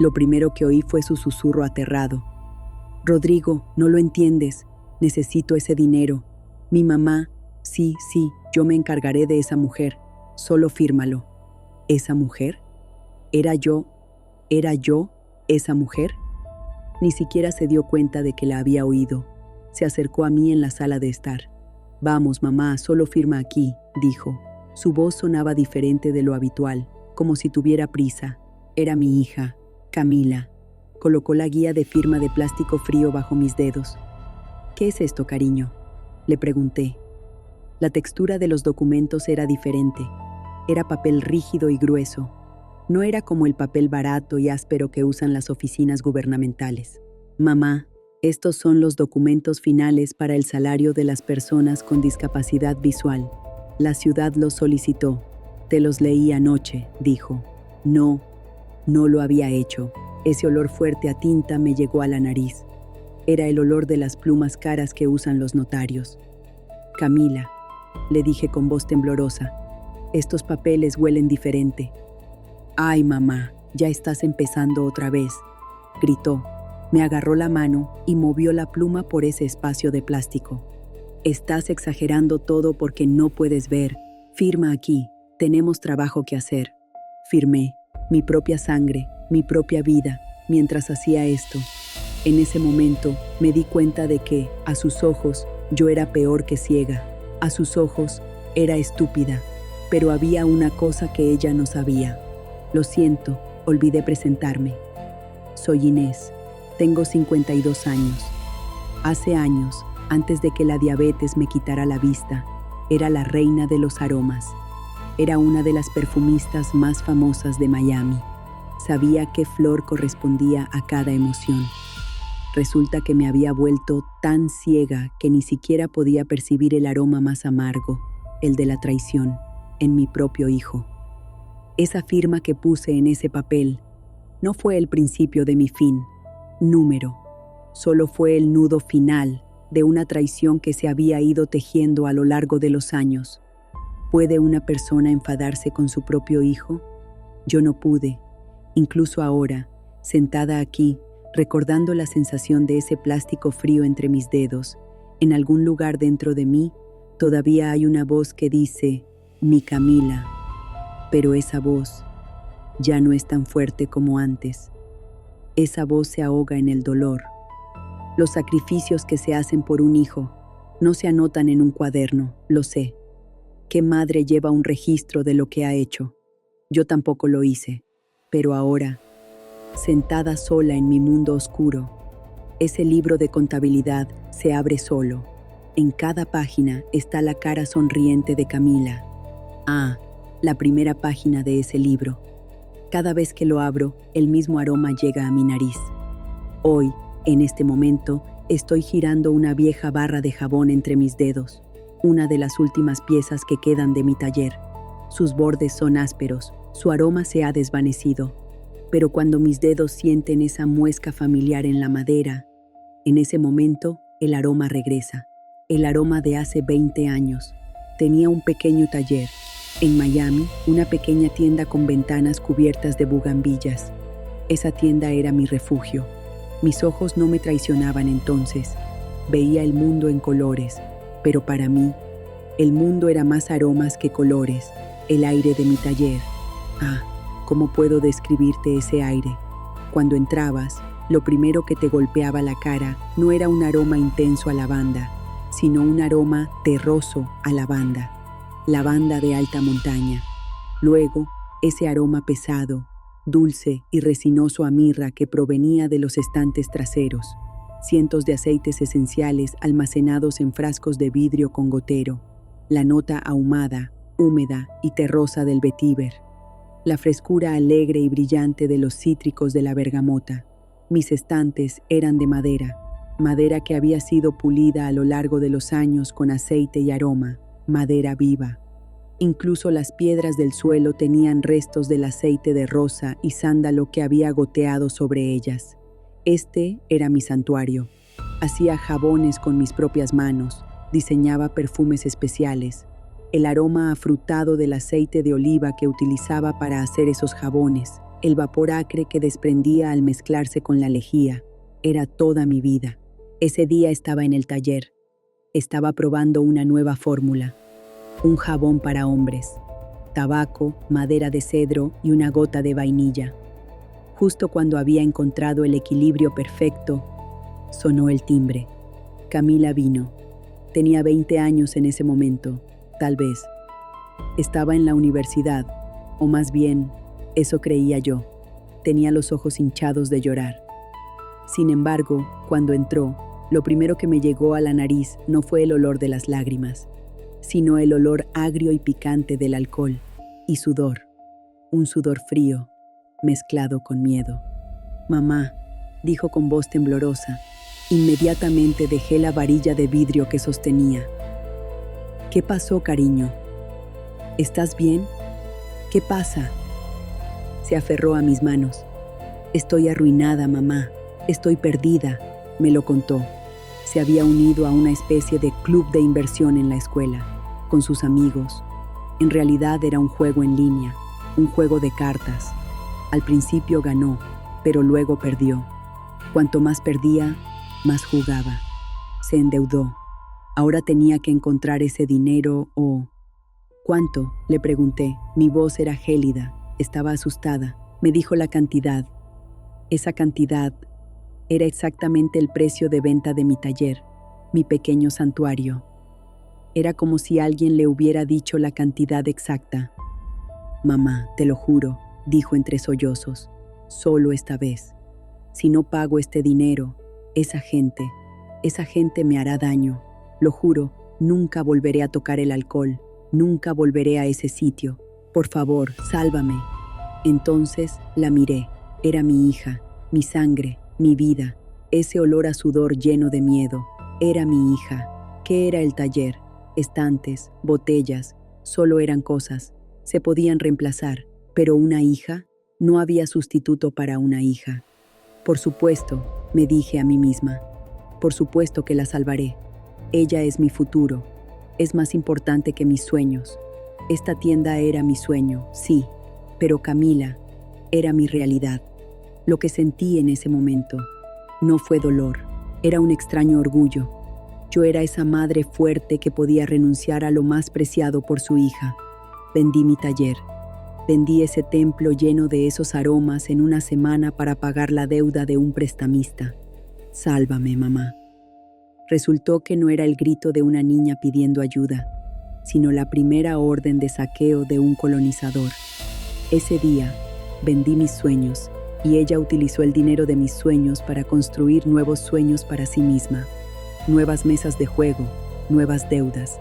Lo primero que oí fue su susurro aterrado. Rodrigo, no lo entiendes. Necesito ese dinero. Mi mamá, sí, yo me encargaré de esa mujer. Solo fírmalo. ¿Esa mujer? ¿Era yo esa mujer? Ni siquiera se dio cuenta de que la había oído. Se acercó a mí en la sala de estar. Vamos, mamá, solo firma aquí, dijo. Su voz sonaba diferente de lo habitual, como si tuviera prisa. Era mi hija, Camila. Colocó la guía de firma de plástico frío bajo mis dedos. ¿Qué es esto, cariño?, le pregunté. La textura de los documentos era diferente. Era papel rígido y grueso. No era como el papel barato y áspero que usan las oficinas gubernamentales. Mamá, estos son los documentos finales para el salario de las personas con discapacidad visual. La ciudad los solicitó. Te los leí anoche, dijo. No lo había hecho. Ese olor fuerte a tinta me llegó a la nariz. Era el olor de las plumas caras que usan los notarios. Camila, le dije con voz temblorosa, estos papeles huelen diferente. Ay, mamá, ya estás empezando otra vez, gritó. Me agarró la mano y movió la pluma por ese espacio de plástico. Estás exagerando todo porque no puedes ver. Firma aquí, tenemos trabajo que hacer. Firmé, mi propia sangre, mi propia vida, mientras hacía esto. En ese momento me di cuenta de que, a sus ojos, yo era peor que ciega. A sus ojos, era estúpida. Pero había una cosa que ella no sabía. Lo siento, olvidé presentarme. Soy Inés. Tengo 52 años. Hace años, antes de que la diabetes me quitara la vista, era la reina de los aromas. Era una de las perfumistas más famosas de Miami. Sabía qué flor correspondía a cada emoción. Resulta que me había vuelto tan ciega que ni siquiera podía percibir el aroma más amargo, el de la traición, en mi propio hijo. Esa firma que puse en ese papel no fue el principio de mi fin, número. Solo fue el nudo final de una traición que se había ido tejiendo a lo largo de los años. ¿Puede una persona enfadarse con su propio hijo? Yo no pude. Incluso ahora, sentada aquí, recordando la sensación de ese plástico frío entre mis dedos, en algún lugar dentro de mí, todavía hay una voz que dice, mi Camila. Pero esa voz ya no es tan fuerte como antes. Esa voz se ahoga en el dolor. Los sacrificios que se hacen por un hijo no se anotan en un cuaderno, lo sé. ¿Qué madre lleva un registro de lo que ha hecho? Yo tampoco lo hice, pero ahora, sentada sola en mi mundo oscuro, ese libro de contabilidad se abre solo. En cada página está la cara sonriente de Camila. La primera página de ese libro. Cada vez que lo abro, el mismo aroma llega a mi nariz. Hoy, en este momento, estoy girando una vieja barra de jabón entre mis dedos, una de las últimas piezas que quedan de mi taller. Sus bordes son ásperos, su aroma se ha desvanecido, pero cuando mis dedos sienten esa muesca familiar en la madera, en ese momento el aroma regresa, el aroma de hace 20 años. Tenía un pequeño taller. En Miami, una pequeña tienda con ventanas cubiertas de bugambillas. Esa tienda era mi refugio. Mis ojos no me traicionaban entonces. Veía el mundo en colores, pero para mí, el mundo era más aromas que colores, el aire de mi taller. ¿Cómo puedo describirte ese aire? Cuando entrabas, lo primero que te golpeaba la cara no era un aroma intenso a lavanda, sino un aroma terroso a lavanda de alta montaña. Luego, ese aroma pesado, dulce y resinoso a mirra que provenía de los estantes traseros. Cientos de aceites esenciales almacenados en frascos de vidrio con gotero. La nota ahumada, húmeda y terrosa del vetiver. La frescura alegre y brillante de los cítricos de la bergamota. Mis estantes eran de madera que había sido pulida a lo largo de los años con aceite y aroma, madera viva. Incluso las piedras del suelo tenían restos del aceite de rosa y sándalo que había goteado sobre ellas. Este era mi santuario. Hacía jabones con mis propias manos, diseñaba perfumes especiales. El aroma afrutado del aceite de oliva que utilizaba para hacer esos jabones El vapor acre que desprendía al mezclarse con la lejía era toda mi vida. Ese día estaba en el taller. Estaba probando una nueva fórmula. Un jabón para hombres. Tabaco, madera de cedro y una gota de vainilla. Justo cuando había encontrado el equilibrio perfecto, sonó el timbre. Camila vino. Tenía 20 años en ese momento, tal vez. Estaba en la universidad, o más bien, eso creía yo. Tenía los ojos hinchados de llorar. Sin embargo, cuando entró, lo primero que me llegó a la nariz no fue el olor de las lágrimas, sino el olor agrio y picante del alcohol y sudor. Un sudor frío, mezclado con miedo. «Mamá», dijo con voz temblorosa. Inmediatamente dejé la varilla de vidrio que sostenía. «¿Qué pasó, cariño? ¿Estás bien? ¿Qué pasa?». Se aferró a mis manos. «Estoy arruinada, mamá. Estoy perdida», me lo contó. Se había unido a una especie de club de inversión en la escuela, con sus amigos. En realidad era un juego en línea, un juego de cartas. Al principio ganó, pero luego perdió. Cuanto más perdía, más jugaba. Se endeudó. Ahora tenía que encontrar ese dinero o... «¿Cuánto?», le pregunté. Mi voz era gélida. Estaba asustada. Me dijo la cantidad. Esa cantidad era exactamente el precio de venta de mi taller, mi pequeño santuario. Era como si alguien le hubiera dicho la cantidad exacta. «Mamá, te lo juro», dijo entre sollozos, «solo esta vez. Si no pago este dinero, esa gente me hará daño. Lo juro, nunca volveré a tocar el alcohol, nunca volveré a ese sitio. Por favor, sálvame». Entonces la miré. Era mi hija, mi sangre, mi vida. Ese olor a sudor lleno de miedo. Era mi hija. ¿Qué era el taller? Estantes, botellas, solo eran cosas. Se podían reemplazar, pero una hija, no había sustituto para una hija. Por supuesto, me dije a mí misma. Por supuesto que la salvaré. Ella es mi futuro. Es más importante que mis sueños. Esta tienda era mi sueño, sí, pero Camila era mi realidad. Lo que sentí en ese momento no fue dolor, era un extraño orgullo. Yo era esa madre fuerte que podía renunciar a lo más preciado por su hija. Vendí mi taller. Vendí ese templo lleno de esos aromas en una semana para pagar la deuda de un prestamista. «Sálvame, mamá». Resultó que no era el grito de una niña pidiendo ayuda, sino la primera orden de saqueo de un colonizador. Ese día, vendí mis sueños y ella utilizó el dinero de mis sueños para construir nuevos sueños para sí misma. Nuevas mesas de juego, nuevas deudas.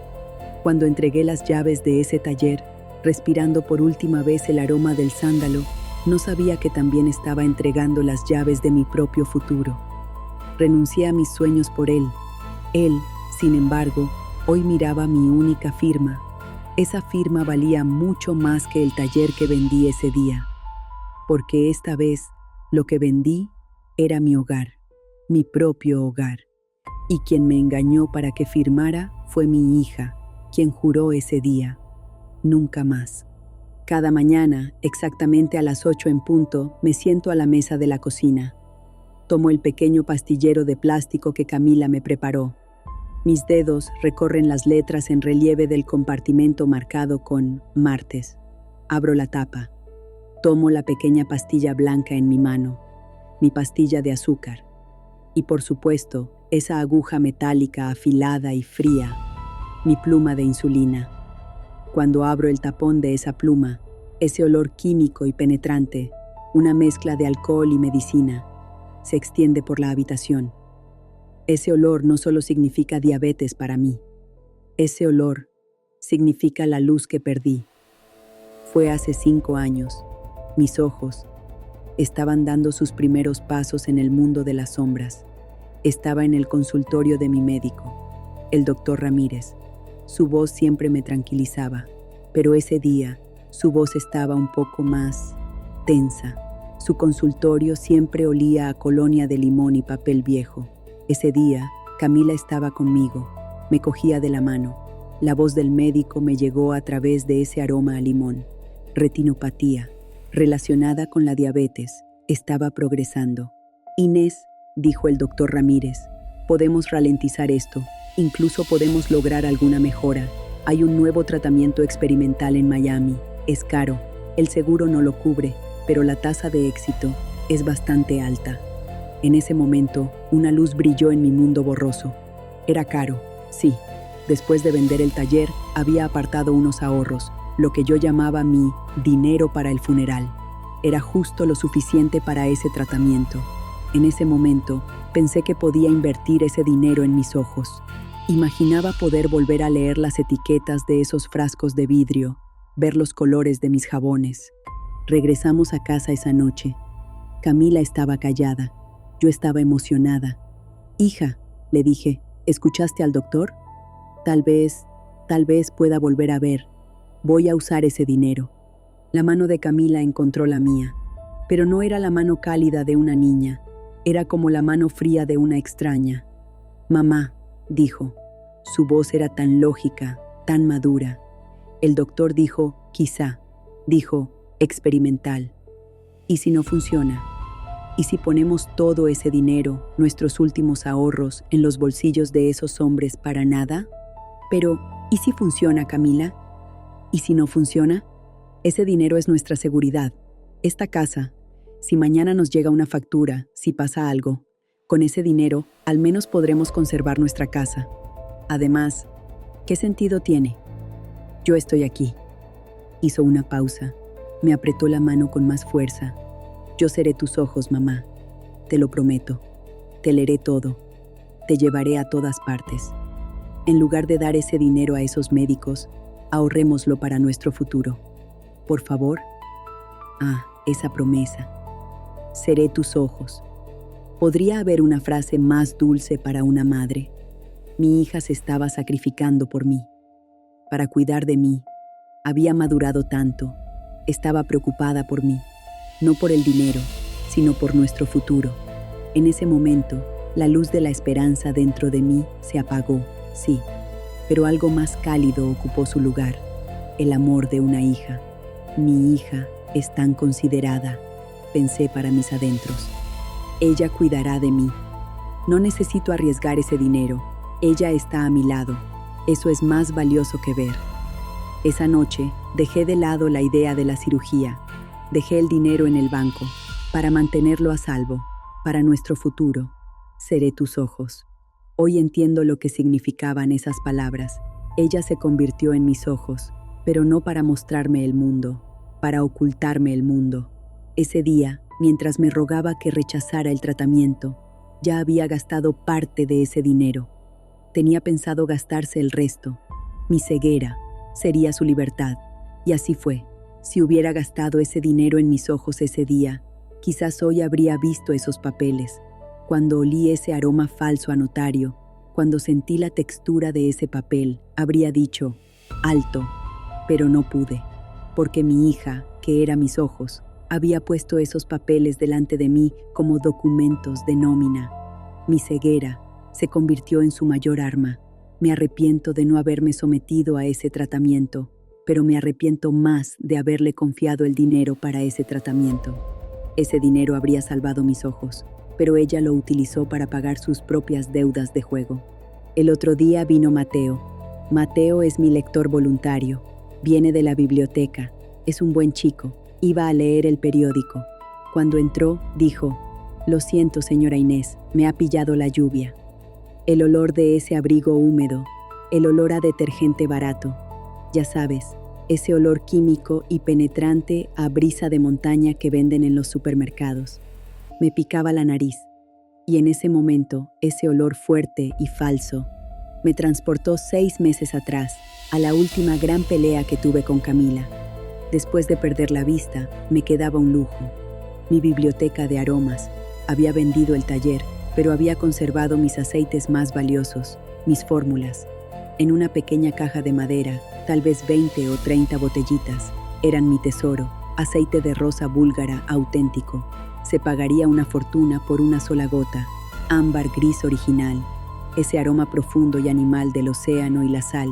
Cuando entregué las llaves de ese taller, respirando por última vez el aroma del sándalo, no sabía que también estaba entregando las llaves de mi propio futuro. Renuncié a mis sueños por él. Él, sin embargo, hoy miraba mi única firma. Esa firma valía mucho más que el taller que vendí ese día. Porque esta vez, lo que vendí era mi hogar, mi propio hogar. Y quien me engañó para que firmara fue mi hija, quien juró ese día: nunca más. Cada mañana, exactamente a las 8 en punto, me siento a la mesa de la cocina. Tomo el pequeño pastillero de plástico que Camila me preparó. Mis dedos recorren las letras en relieve del compartimento marcado con martes. Abro la tapa. Tomo la pequeña pastilla blanca en mi mano, mi pastilla de azúcar. Y por supuesto, esa aguja metálica afilada y fría, mi pluma de insulina. Cuando abro el tapón de esa pluma, ese olor químico y penetrante, una mezcla de alcohol y medicina, se extiende por la habitación. Ese olor no solo significa diabetes para mí. Ese olor significa la luz que perdí. Fue hace 5 años. Mis ojos estaban dando sus primeros pasos en el mundo de las sombras. Estaba en el consultorio de mi médico, el doctor Ramírez. Su voz siempre me tranquilizaba, pero ese día su voz estaba un poco más tensa. Su consultorio siempre olía a colonia de limón y papel viejo. Ese día, Camila estaba conmigo, me cogía de la mano. La voz del médico me llegó a través de ese aroma a limón. Retinopatía. relacionada con la diabetes, estaba progresando. Inés, dijo el doctor Ramírez, podemos ralentizar esto, incluso podemos lograr alguna mejora. Hay un nuevo tratamiento experimental en Miami, es caro, el seguro no lo cubre, pero la tasa de éxito es bastante alta. En ese momento, una luz brilló en mi mundo borroso. Era caro, sí. Después de vender el taller, había apartado unos ahorros, lo que yo llamaba mi dinero para el funeral. Era justo lo suficiente para ese tratamiento. En ese momento, pensé que podía invertir ese dinero en mis ojos. Imaginaba poder volver a leer las etiquetas de esos frascos de vidrio, ver los colores de mis jabones. Regresamos a casa esa noche. Camila estaba callada. Yo estaba emocionada. Hija, le dije, ¿escuchaste al doctor? Tal vez pueda volver a ver. Voy a usar ese dinero. La mano de Camila encontró la mía, pero no era la mano cálida de una niña, era como la mano fría de una extraña. Mamá, dijo. Su voz era tan lógica, tan madura. El doctor dijo, quizá. Dijo, experimental. ¿Y si no funciona? ¿Y si ponemos todo ese dinero, nuestros últimos ahorros, en los bolsillos de esos hombres para nada? Pero, ¿y si funciona, Camila? ¿Y si no funciona? Ese dinero es nuestra seguridad. Esta casa, si mañana nos llega una factura, si pasa algo, con ese dinero al menos podremos conservar nuestra casa. Además, ¿qué sentido tiene? Yo estoy aquí. Hizo una pausa. Me apretó la mano con más fuerza. Yo seré tus ojos, mamá. Te lo prometo. Te leeré todo. Te llevaré a todas partes. En lugar de dar ese dinero a esos médicos, ahorrémoslo para nuestro futuro. Por favor. Esa promesa. Seré tus ojos. ¿Podría haber una frase más dulce para una madre? Mi hija se estaba sacrificando por mí, para cuidar de mí. Había madurado tanto. Estaba preocupada por mí, no por el dinero, sino por nuestro futuro. En ese momento, la luz de la esperanza dentro de mí se apagó, sí, pero algo más cálido ocupó su lugar, el amor de una hija. Mi hija es tan considerada, pensé para mis adentros. Ella cuidará de mí. No necesito arriesgar ese dinero. Ella está a mi lado. Eso es más valioso que ver. Esa noche dejé de lado la idea de la cirugía. Dejé el dinero en el banco para mantenerlo a salvo, para nuestro futuro. Seré tus ojos. Hoy entiendo lo que significaban esas palabras. Ella se convirtió en mis ojos, pero no para mostrarme el mundo, para ocultarme el mundo. Ese día, mientras me rogaba que rechazara el tratamiento, ya había gastado parte de ese dinero. Tenía pensado gastarse el resto. Mi ceguera sería su libertad. Y así fue. Si hubiera gastado ese dinero en mis ojos ese día, quizás hoy habría visto esos papeles. Cuando olí ese aroma falso a notario, cuando sentí la textura de ese papel, habría dicho, alto, pero no pude, porque mi hija, que era mis ojos, había puesto esos papeles delante de mí como documentos de nómina. Mi ceguera se convirtió en su mayor arma. Me arrepiento de no haberme sometido a ese tratamiento, pero me arrepiento más de haberle confiado el dinero para ese tratamiento. Ese dinero habría salvado mis ojos, pero ella lo utilizó para pagar sus propias deudas de juego. El otro día vino Mateo. Mateo es mi lector voluntario. Viene de la biblioteca. Es un buen chico. Iba a leer el periódico. Cuando entró, dijo, «Lo siento, señora Inés, me ha pillado la lluvia». El olor de ese abrigo húmedo, el olor a detergente barato. Ya sabes, ese olor químico y penetrante a brisa de montaña que venden en los supermercados. Me picaba la nariz, y en ese momento, ese olor fuerte y falso me transportó 6 meses atrás, a la última gran pelea que tuve con Camila. Después de perder la vista, me quedaba un lujo. Mi biblioteca de aromas. Había vendido el taller, pero había conservado mis aceites más valiosos, mis fórmulas. En una pequeña caja de madera, tal vez 20 o 30 botellitas, eran mi tesoro, aceite de rosa búlgara auténtico. Se pagaría una fortuna por una sola gota, ámbar gris original, ese aroma profundo y animal del océano y la sal,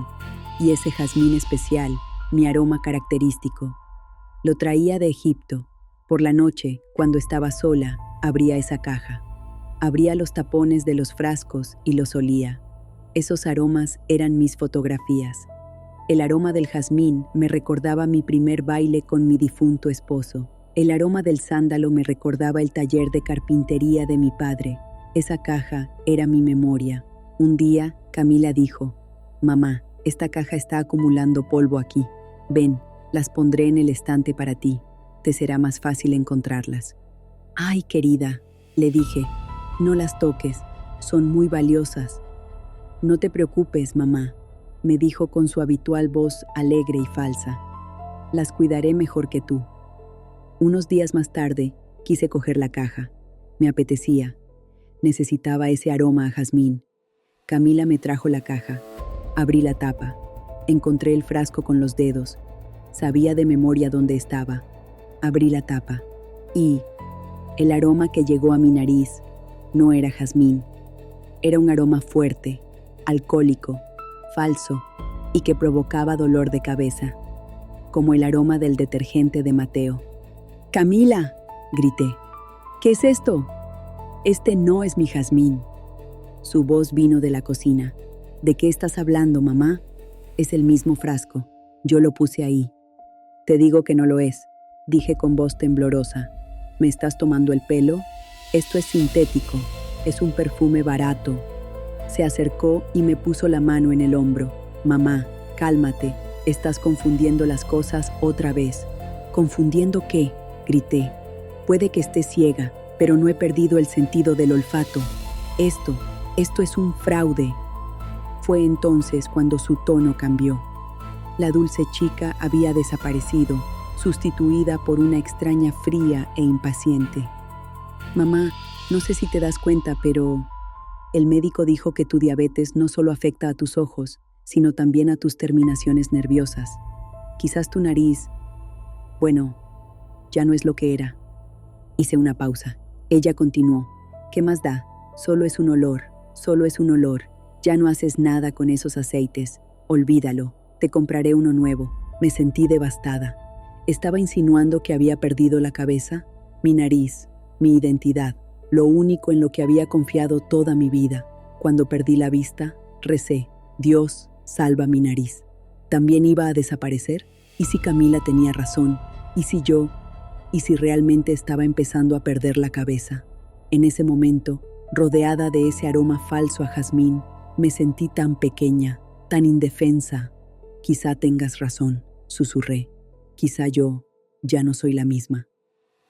y ese jazmín especial, mi aroma característico. Lo traía de Egipto, Por la noche, cuando estaba sola, abría esa caja. Abría los tapones de los frascos y los olía. Esos aromas eran mis fotografías. El aroma del jazmín me recordaba mi primer baile con mi difunto esposo. El aroma del sándalo me recordaba el taller de carpintería de mi padre. Esa caja era mi memoria. Un día, Camila dijo: «Mamá, esta caja está acumulando polvo aquí. Ven, las pondré en el estante para ti. Te será más fácil encontrarlas». «Ay, querida», le dije, «no las toques, son muy valiosas». «No te preocupes, mamá», me dijo con su habitual voz alegre y falsa. «Las cuidaré mejor que tú». Unos días más tarde, quise coger la caja. Me apetecía. Necesitaba ese aroma a jazmín. Camila me trajo la caja. Abrí la tapa. Encontré el frasco con los dedos. Sabía de memoria dónde estaba. Abrí la tapa. Y el aroma que llegó a mi nariz no era jazmín. Era un aroma fuerte, alcohólico, falso y que provocaba dolor de cabeza, como el aroma del detergente de Mateo. «¡Camila!», grité. «¿Qué es esto?». «Este no es mi jazmín». Su voz vino de la cocina. «¿De qué estás hablando, mamá?». «Es el mismo frasco. Yo lo puse ahí». «Te digo que no lo es», dije con voz temblorosa. «¿Me estás tomando el pelo? Esto es sintético. Es un perfume barato». Se acercó y me puso la mano en el hombro. «Mamá, cálmate. Estás confundiendo las cosas otra vez». «¿Confundiendo qué?», grité. «Puede que esté ciega, pero no he perdido el sentido del olfato. Esto es un fraude». Fue entonces cuando su tono cambió. La dulce chica había desaparecido, sustituida por una extraña fría e impaciente. «Mamá, no sé si te das cuenta, pero el médico dijo que tu diabetes no solo afecta a tus ojos, sino también a tus terminaciones nerviosas. Quizás tu nariz, bueno, ya no es lo que era». Hice una pausa. Ella continuó: «¿Qué más da? Solo es un olor, solo es un olor. Ya no haces nada con esos aceites. Olvídalo. Te compraré uno nuevo». Me sentí devastada. ¿Estaba insinuando que había perdido la cabeza? Mi nariz, mi identidad, lo único en lo que había confiado toda mi vida. Cuando perdí la vista, recé: «Dios, salva mi nariz». ¿También iba a desaparecer? ¿Y si Camila tenía razón? ¿Y si realmente estaba empezando a perder la cabeza? En ese momento, rodeada de ese aroma falso a jazmín, me sentí tan pequeña, tan indefensa. «Quizá tengas razón», susurré. «Quizá yo ya no soy la misma».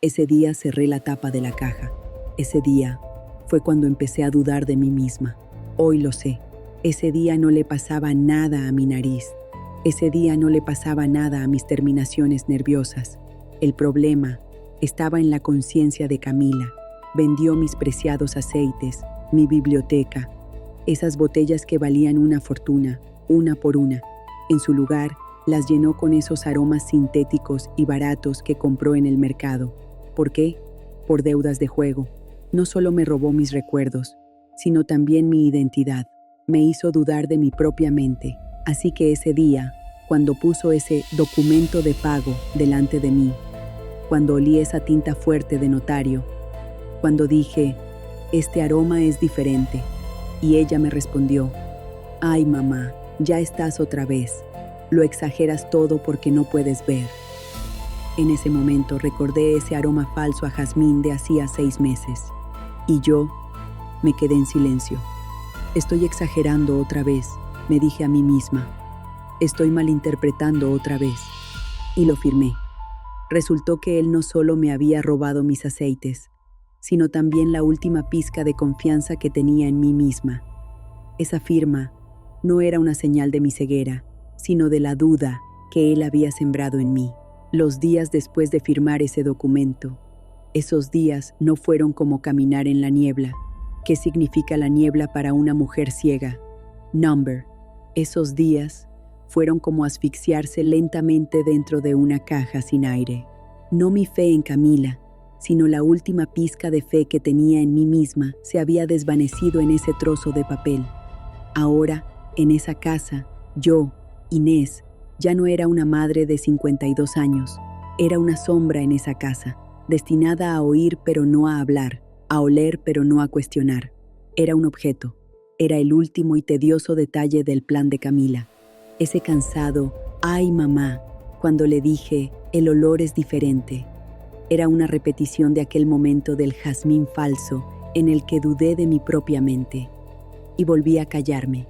Ese día cerré la tapa de la caja. Ese día fue cuando empecé a dudar de mí misma. Hoy lo sé. Ese día no le pasaba nada a mi nariz. Ese día no le pasaba nada a mis terminaciones nerviosas. El problema estaba en la conciencia de Camila. Vendió mis preciados aceites, mi biblioteca, esas botellas que valían una fortuna, una por una. En su lugar, las llenó con esos aromas sintéticos y baratos que compró en el mercado. ¿Por qué? Por deudas de juego. No solo me robó mis recuerdos, sino también mi identidad. Me hizo dudar de mi propia mente. Así que ese día, cuando puso ese documento de pago delante de mí, cuando olí esa tinta fuerte de notario, cuando dije: «Este aroma es diferente», y ella me respondió: «Ay, mamá, ya estás otra vez. Lo exageras todo porque no puedes ver». En ese momento recordé ese aroma falso a jazmín de hacía 6 meses. Y yo me quedé en silencio. «Estoy exagerando otra vez», me dije a mí misma. «Estoy malinterpretando otra vez». Y lo firmé. Resultó que él no solo me había robado mis aceites, sino también la última pizca de confianza que tenía en mí misma. Esa firma no era una señal de mi ceguera, sino de la duda que él había sembrado en mí. Los días después de firmar ese documento, esos días no fueron como caminar en la niebla. ¿Qué significa la niebla para una mujer ciega? Number. Esos días fueron como asfixiarse lentamente dentro de una caja sin aire. No mi fe en Camila, sino la última pizca de fe que tenía en mí misma se había desvanecido en ese trozo de papel. Ahora, en esa casa, yo, Inés, ya no era una madre de 52 años. Era una sombra en esa casa. destinada a oír pero no a hablar, a oler pero no a cuestionar. Era un objeto. Era el último y tedioso detalle del plan de Camila. Ese cansado, ¡ay, mamá!, cuando le dije, el olor es diferente. Era una repetición de aquel momento del jazmín falso en el que dudé de mi propia mente. Y volví a callarme.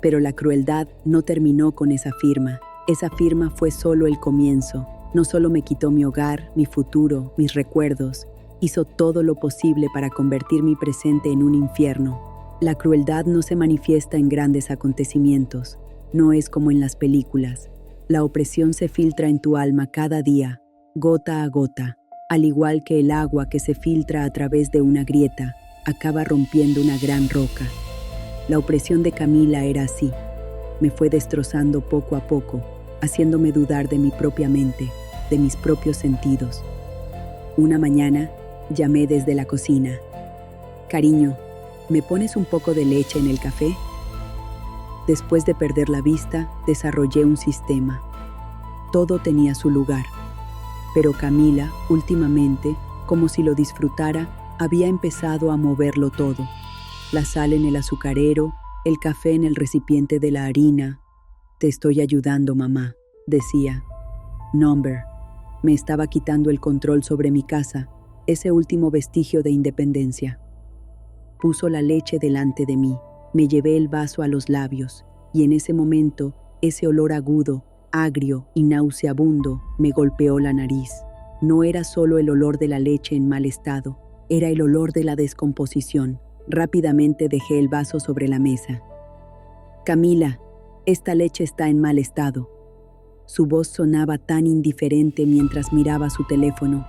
Pero la crueldad no terminó con esa firma. Esa firma fue solo el comienzo. No solo me quitó mi hogar, mi futuro, mis recuerdos, hizo todo lo posible para convertir mi presente en un infierno. La crueldad no se manifiesta en grandes acontecimientos. No es como en las películas. La opresión se filtra en tu alma cada día, gota a gota, al igual que el agua que se filtra a través de una grieta, acaba rompiendo una gran roca. La opresión de Camila era así. Me fue destrozando poco a poco, haciéndome dudar de mi propia mente, de mis propios sentidos. Una mañana, llamé desde la cocina. Cariño, ¿me pones un poco de leche en el café? Después de perder la vista, desarrollé un sistema. Todo tenía su lugar. Pero Camila, últimamente, como si lo disfrutara, había empezado a moverlo todo. La sal en el azucarero, el café en el recipiente de la harina. Te estoy ayudando, mamá, decía. Number. Me estaba quitando el control sobre mi casa, ese último vestigio de independencia. Puso la leche delante de mí. Me llevé el vaso a los labios, y en ese momento, ese olor agudo, agrio y nauseabundo me golpeó la nariz. No era solo el olor de la leche en mal estado, era el olor de la descomposición. Rápidamente dejé el vaso sobre la mesa. Camila, esta leche está en mal estado. Su voz sonaba tan indiferente mientras miraba su teléfono.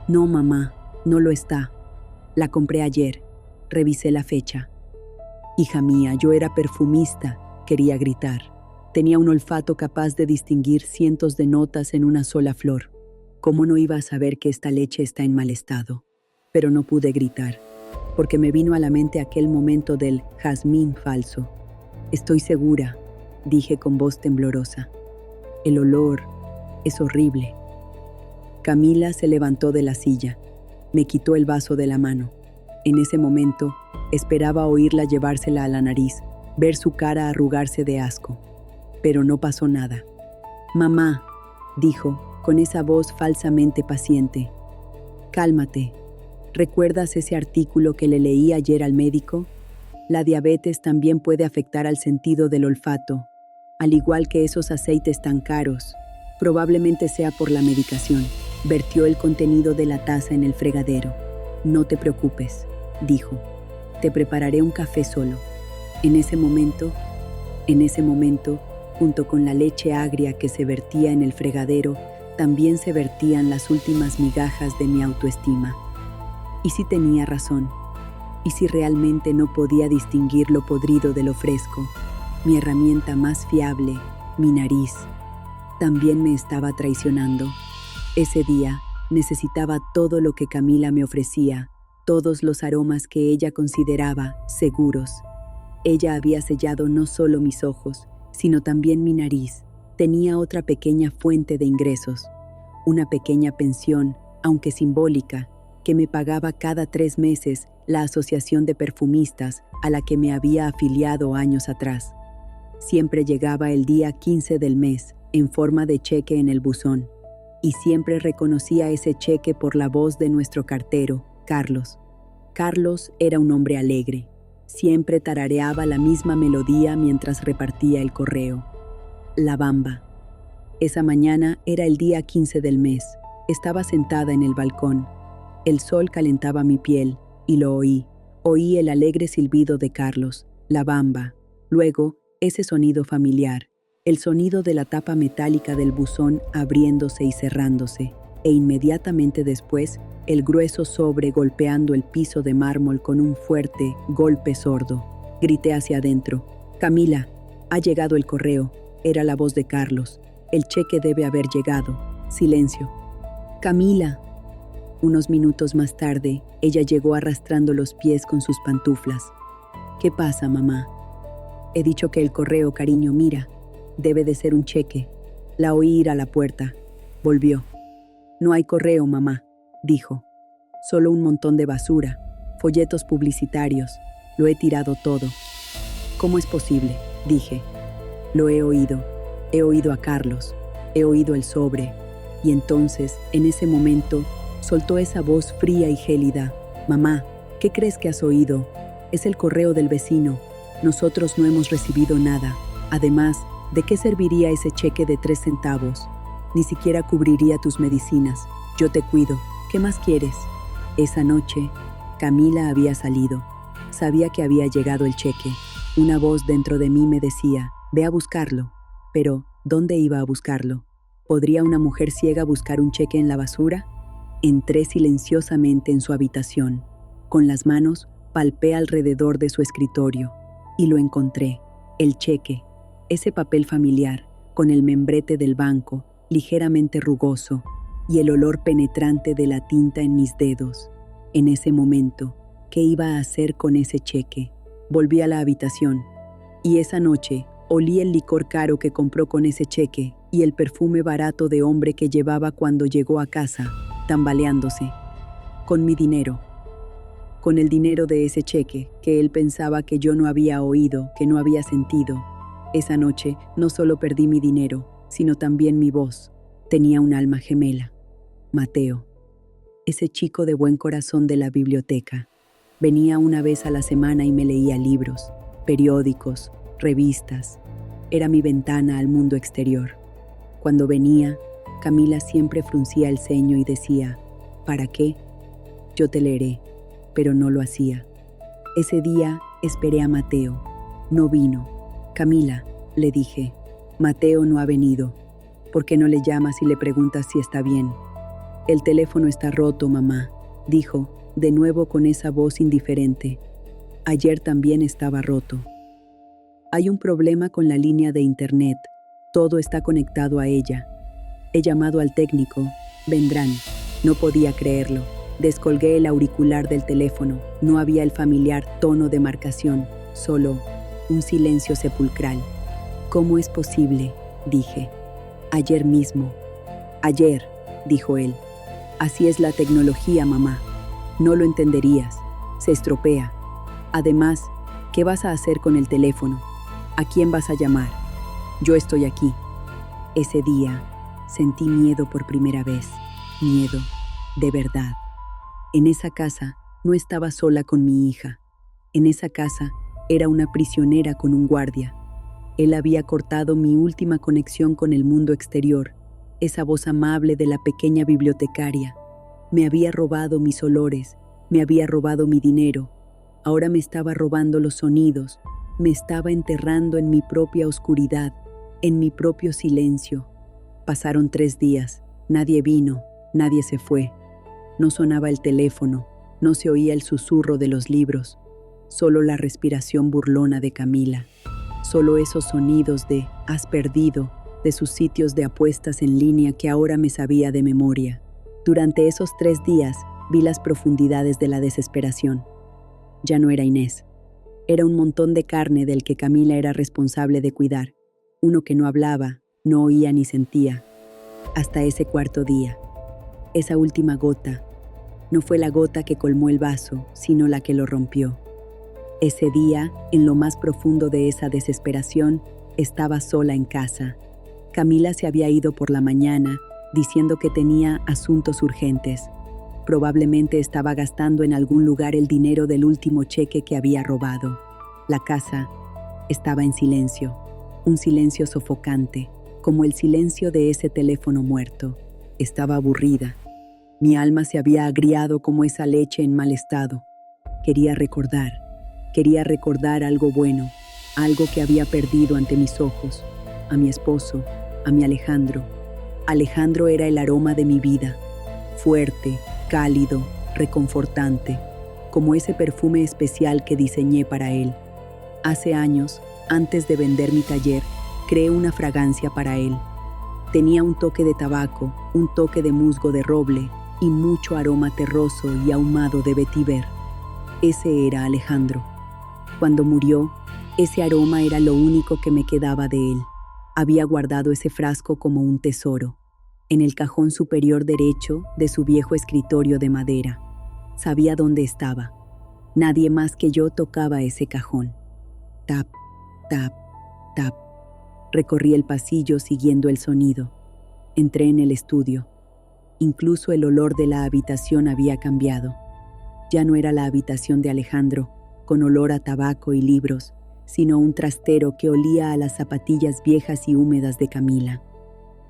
No, mamá, no lo está. La compré ayer. Revisé la fecha. Hija mía, yo era perfumista, quería gritar. Tenía un olfato capaz de distinguir cientos de notas en una sola flor. ¿Cómo no iba a saber que esta leche está en mal estado? Pero no pude gritar, porque me vino a la mente aquel momento del jazmín falso. Estoy segura, dije con voz temblorosa. El olor es horrible. Camila se levantó de la silla. Me quitó el vaso de la mano. En ese momento, esperaba oírla llevársela a la nariz, ver su cara arrugarse de asco. Pero no pasó nada. Mamá, dijo, con esa voz falsamente paciente. Cálmate. ¿Recuerdas ese artículo que le leí ayer al médico? La diabetes también puede afectar al sentido del olfato, al igual que esos aceites tan caros. Probablemente sea por la medicación. Vertió el contenido de la taza en el fregadero. No te preocupes, dijo. Te prepararé un café solo. En ese momento, junto con la leche agria que se vertía en el fregadero, también se vertían las últimas migajas de mi autoestima. ¿Y si tenía razón? ¿Y si realmente no podía distinguir lo podrido de lo fresco? Mi herramienta más fiable, mi nariz, también me estaba traicionando. Ese día necesitaba todo lo que Camila me ofrecía, todos los aromas que ella consideraba seguros. Ella había sellado no solo mis ojos, sino también mi nariz. Tenía otra pequeña fuente de ingresos, una pequeña pensión, aunque simbólica, que me pagaba cada 3 meses la asociación de perfumistas a la que me había afiliado años atrás. Siempre llegaba el día 15 del mes, en forma de cheque en el buzón, y siempre reconocía ese cheque por la voz de nuestro cartero, Carlos. Carlos era un hombre alegre. Siempre tarareaba la misma melodía mientras repartía el correo. La Bamba. Esa mañana era el día 15 del mes. Estaba sentada en el balcón. El sol calentaba mi piel y lo oí. Oí el alegre silbido de Carlos, La Bamba. Luego, ese sonido familiar, el sonido de la tapa metálica del buzón abriéndose y cerrándose, e inmediatamente después, el grueso sobre golpeando el piso de mármol con un fuerte golpe sordo. Grité hacia adentro. Camila, ha llegado el correo. Era la voz de Carlos. El cheque debe haber llegado. Silencio. Camila. Unos minutos más tarde, ella llegó arrastrando los pies con sus pantuflas. ¿Qué pasa, mamá? He dicho que el correo, cariño, mira. Debe de ser un cheque. La oí ir a la puerta. Volvió. No hay correo, mamá. dijo. Solo un montón de basura, folletos publicitarios. Lo he tirado todo. ¿Cómo es posible?, dije. Lo he oído a Carlos, he oído el sobre. Y entonces, en ese momento, soltó esa voz fría y gélida. Mamá, ¿qué crees que has oído? Es el correo del vecino. Nosotros no hemos recibido nada. Además, ¿de qué serviría ese cheque de 3 centavos? Ni siquiera cubriría tus medicinas. Yo te cuido. ¿Qué más quieres? Esa noche, Camila había salido. Sabía que había llegado el cheque. Una voz dentro de mí me decía, ve a buscarlo. Pero, ¿dónde iba a buscarlo? ¿Podría una mujer ciega buscar un cheque en la basura? Entré silenciosamente en su habitación. Con las manos, palpé alrededor de su escritorio. Y lo encontré. El cheque. Ese papel familiar, con el membrete del banco, ligeramente rugoso, y el olor penetrante de la tinta en mis dedos. En ese momento, ¿qué iba a hacer con ese cheque? Volví a la habitación. Y esa noche, olí el licor caro que compró con ese cheque y el perfume barato de hombre que llevaba cuando llegó a casa, tambaleándose. Con mi dinero. Con el dinero de ese cheque, que él pensaba que yo no había oído, que no había sentido. Esa noche no solo perdí mi dinero, sino también mi voz. Tenía un alma gemela. Mateo. Ese chico de buen corazón de la biblioteca. Venía una vez a la semana y me leía libros, periódicos, revistas. Era mi ventana al mundo exterior. Cuando venía, Camila siempre fruncía el ceño y decía, ¿para qué? Yo te leeré, pero no lo hacía. Ese día esperé a Mateo. No vino. Camila, le dije, Mateo no ha venido. ¿Por qué no le llamas y le preguntas si está bien? El teléfono está roto, mamá, dijo, de nuevo con esa voz indiferente. Ayer también estaba roto. Hay un problema con la línea de internet. Todo está conectado a ella. He llamado al técnico. Vendrán. No podía creerlo. Descolgué el auricular del teléfono. No había el familiar tono de marcación, solo un silencio sepulcral. ¿Cómo es posible?, dije. Ayer mismo. Ayer, dijo él. Así es la tecnología, mamá. No lo entenderías. Se estropea. Además, ¿qué vas a hacer con el teléfono? ¿A quién vas a llamar? Yo estoy aquí. Ese día, sentí miedo por primera vez. Miedo, de verdad. En esa casa, no estaba sola con mi hija. En esa casa, era una prisionera con un guardia. Él había cortado mi última conexión con el mundo exterior, esa voz amable de la pequeña bibliotecaria. Me había robado mis olores, me había robado mi dinero. Ahora me estaba robando los sonidos, me estaba enterrando en mi propia oscuridad, en mi propio silencio. Pasaron 3 días, nadie vino, nadie se fue. No sonaba el teléfono, no se oía el susurro de los libros, solo la respiración burlona de Camila. Solo esos sonidos de «has perdido» de sus sitios de apuestas en línea que ahora me sabía de memoria. Durante esos 3 días vi las profundidades de la desesperación. Ya no era Inés. Era un montón de carne del que Camila era responsable de cuidar. Uno que no hablaba, no oía ni sentía. Hasta ese 4.º día. Esa última gota. No fue la gota que colmó el vaso, sino la que lo rompió. Ese día, en lo más profundo de esa desesperación, estaba sola en casa. Camila se había ido por la mañana, diciendo que tenía asuntos urgentes. Probablemente estaba gastando en algún lugar el dinero del último cheque que había robado. La casa estaba en silencio, un silencio sofocante, como el silencio de ese teléfono muerto. Estaba aburrida. Mi alma se había agriado como esa leche en mal estado. Quería recordar algo bueno, algo que había perdido ante mis ojos, a mi esposo, a mi Alejandro. Alejandro era el aroma de mi vida, fuerte, cálido, reconfortante, como ese perfume especial que diseñé para él. Hace años, antes de vender mi taller, creé una fragancia para él. Tenía un toque de tabaco, un toque de musgo de roble y mucho aroma terroso y ahumado de vetiver. Ese era Alejandro. Cuando murió, ese aroma era lo único que me quedaba de él. Había guardado ese frasco como un tesoro. en el cajón superior derecho de su viejo escritorio de madera. Sabía dónde estaba. Nadie más que yo tocaba ese cajón. Tap, tap, tap. Recorrí el pasillo siguiendo el sonido. Entré en el estudio. Incluso el olor de la habitación había cambiado. Ya no era la habitación de Alejandro, con olor a tabaco y libros, sino un trastero que olía a las zapatillas viejas y húmedas de Camila.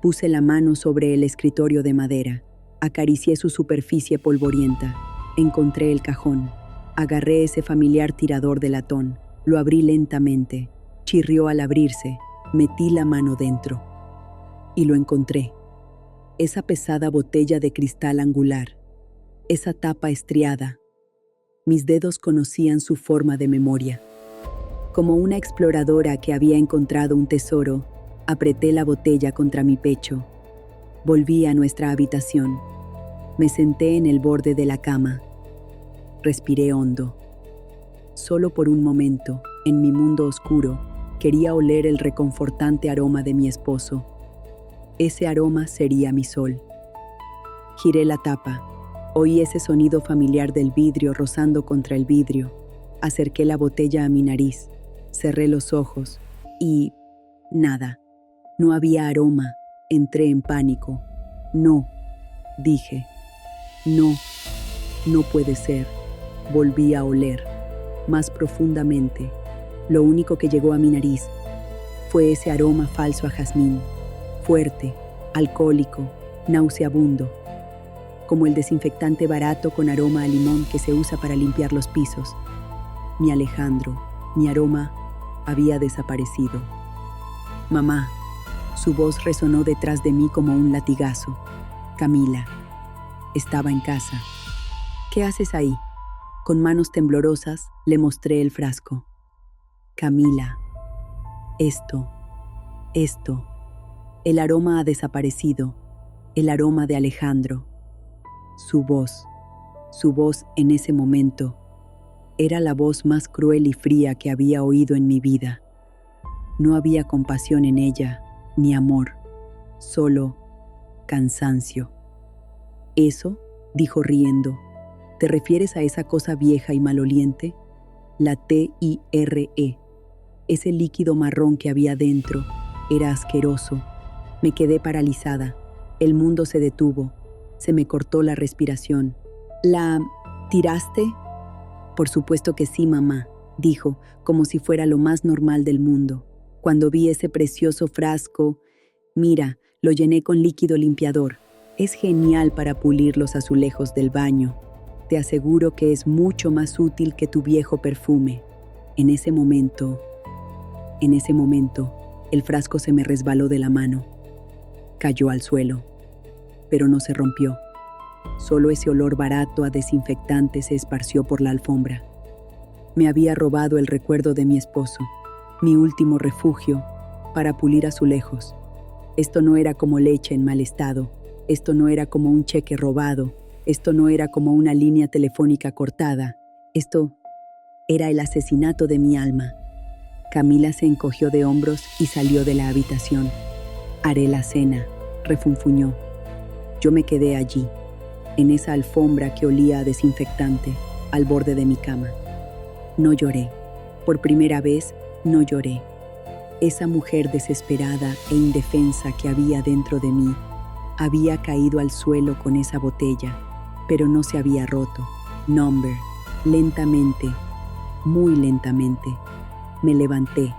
Puse la mano sobre el escritorio de madera. Acaricié su superficie polvorienta. Encontré el cajón. Agarré ese familiar tirador de latón. Lo abrí lentamente. Chirrió al abrirse. Metí la mano dentro. Y lo encontré. Esa pesada botella de cristal angular. Esa tapa estriada. Mis dedos conocían su forma de memoria. Como una exploradora que había encontrado un tesoro, apreté la botella contra mi pecho. Volví a nuestra habitación. Me senté en el borde de la cama. Respiré hondo. Solo por un momento, en mi mundo oscuro, quería oler el reconfortante aroma de mi esposo. Ese aroma sería mi sol. Giré la tapa. Oí ese sonido familiar del vidrio rozando contra el vidrio. Acerqué la botella a mi nariz. Cerré los ojos. Y... nada. No había aroma. Entré en pánico. No, dije. No, no puede ser. Volví a oler. Más profundamente. Lo único que llegó a mi nariz fue ese aroma falso a jazmín. Fuerte, alcohólico, nauseabundo. Como el desinfectante barato con aroma a limón que se usa para limpiar los pisos. Mi Alejandro, mi aroma, había desaparecido. Mamá, su voz resonó detrás de mí como un latigazo. Camila, estaba en casa. ¿Qué haces ahí? Con manos temblorosas le mostré el frasco. Camila, esto. El aroma ha desaparecido. El aroma de Alejandro. Su voz en ese momento, era la voz más cruel y fría que había oído en mi vida. No había compasión en ella, ni amor, solo cansancio. ¿Eso?, dijo riendo. ¿Te refieres a esa cosa vieja y maloliente? La TIRE. Ese líquido marrón que había dentro era asqueroso. Me quedé paralizada. El mundo se detuvo. Se me cortó la respiración. ¿La tiraste? Por supuesto que sí, mamá, dijo, como si fuera lo más normal del mundo. Cuando vi ese precioso frasco, mira, lo llené con líquido limpiador. Es genial para pulir los azulejos del baño. Te aseguro que es mucho más útil que tu viejo perfume. En ese momento, el frasco se me resbaló de la mano. Cayó al suelo, pero no se rompió. Solo ese olor barato a desinfectante se esparció por la alfombra. Me había robado el recuerdo de mi esposo, mi último refugio, para pulir azulejos. Esto no era como leche en mal estado. Esto no era como un cheque robado. Esto no era como una línea telefónica cortada. Esto era el asesinato de mi alma. Camila se encogió de hombros y salió de la habitación. Haré la cena, refunfuñó. Yo me quedé allí, en esa alfombra que olía a desinfectante, al borde de mi cama. No lloré. Por primera vez, no lloré. Esa mujer desesperada e indefensa que había dentro de mí había caído al suelo con esa botella, pero no se había roto. Number, lentamente, muy lentamente, me levanté.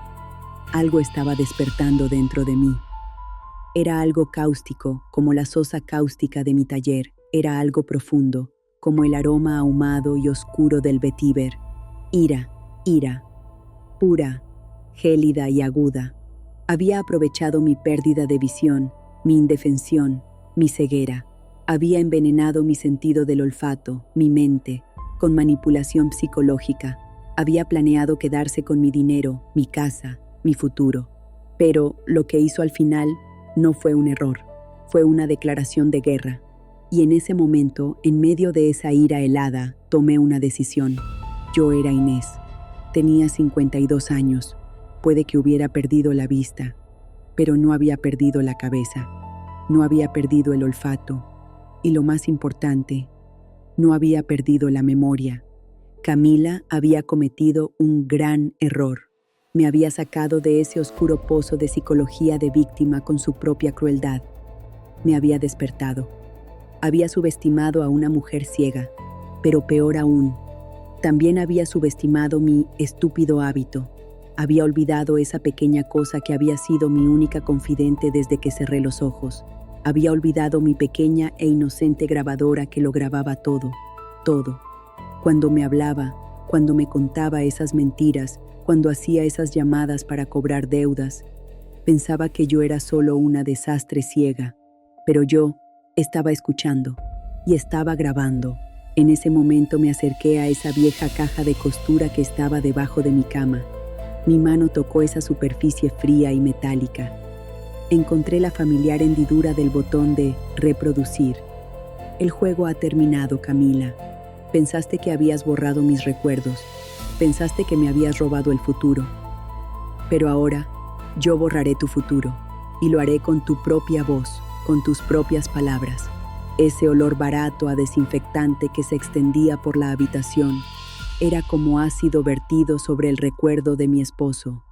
Algo estaba despertando dentro de mí. Era algo cáustico, como la sosa cáustica de mi taller. Era algo profundo, como el aroma ahumado y oscuro del vetiver. Ira, pura, gélida y aguda. Había aprovechado mi pérdida de visión, mi indefensión, mi ceguera. Había envenenado mi sentido del olfato, mi mente, con manipulación psicológica. Había planeado quedarse con mi dinero, mi casa, mi futuro. Pero lo que hizo al final no fue un error, fue una declaración de guerra. Y en ese momento, en medio de esa ira helada, tomé una decisión. Yo era Inés. Tenía 52 años. Puede que hubiera perdido la vista, pero no había perdido la cabeza. No había perdido el olfato. Y lo más importante, no había perdido la memoria. Camila había cometido un gran error. Me había sacado de ese oscuro pozo de psicología de víctima con su propia crueldad. Me había despertado. Había subestimado a una mujer ciega, pero peor aún, también había subestimado mi estúpido hábito. Había olvidado esa pequeña cosa que había sido mi única confidente desde que cerré los ojos. Había olvidado mi pequeña e inocente grabadora que lo grababa todo, todo. Cuando me hablaba, cuando me contaba esas mentiras, cuando hacía esas llamadas para cobrar deudas, pensaba que yo era solo una desastre ciega, pero yo estaba escuchando y estaba grabando. En ese momento me acerqué a esa vieja caja de costura que estaba debajo de mi cama. Mi mano tocó esa superficie fría y metálica. Encontré la familiar hendidura del botón de reproducir. El juego ha terminado, Camila. Pensaste que habías borrado mis recuerdos. Pensaste que me habías robado el futuro. Pero ahora, yo borraré tu futuro, y lo haré con tu propia voz, con tus propias palabras. Ese olor barato a desinfectante que se extendía por la habitación era como ácido vertido sobre el recuerdo de mi esposo.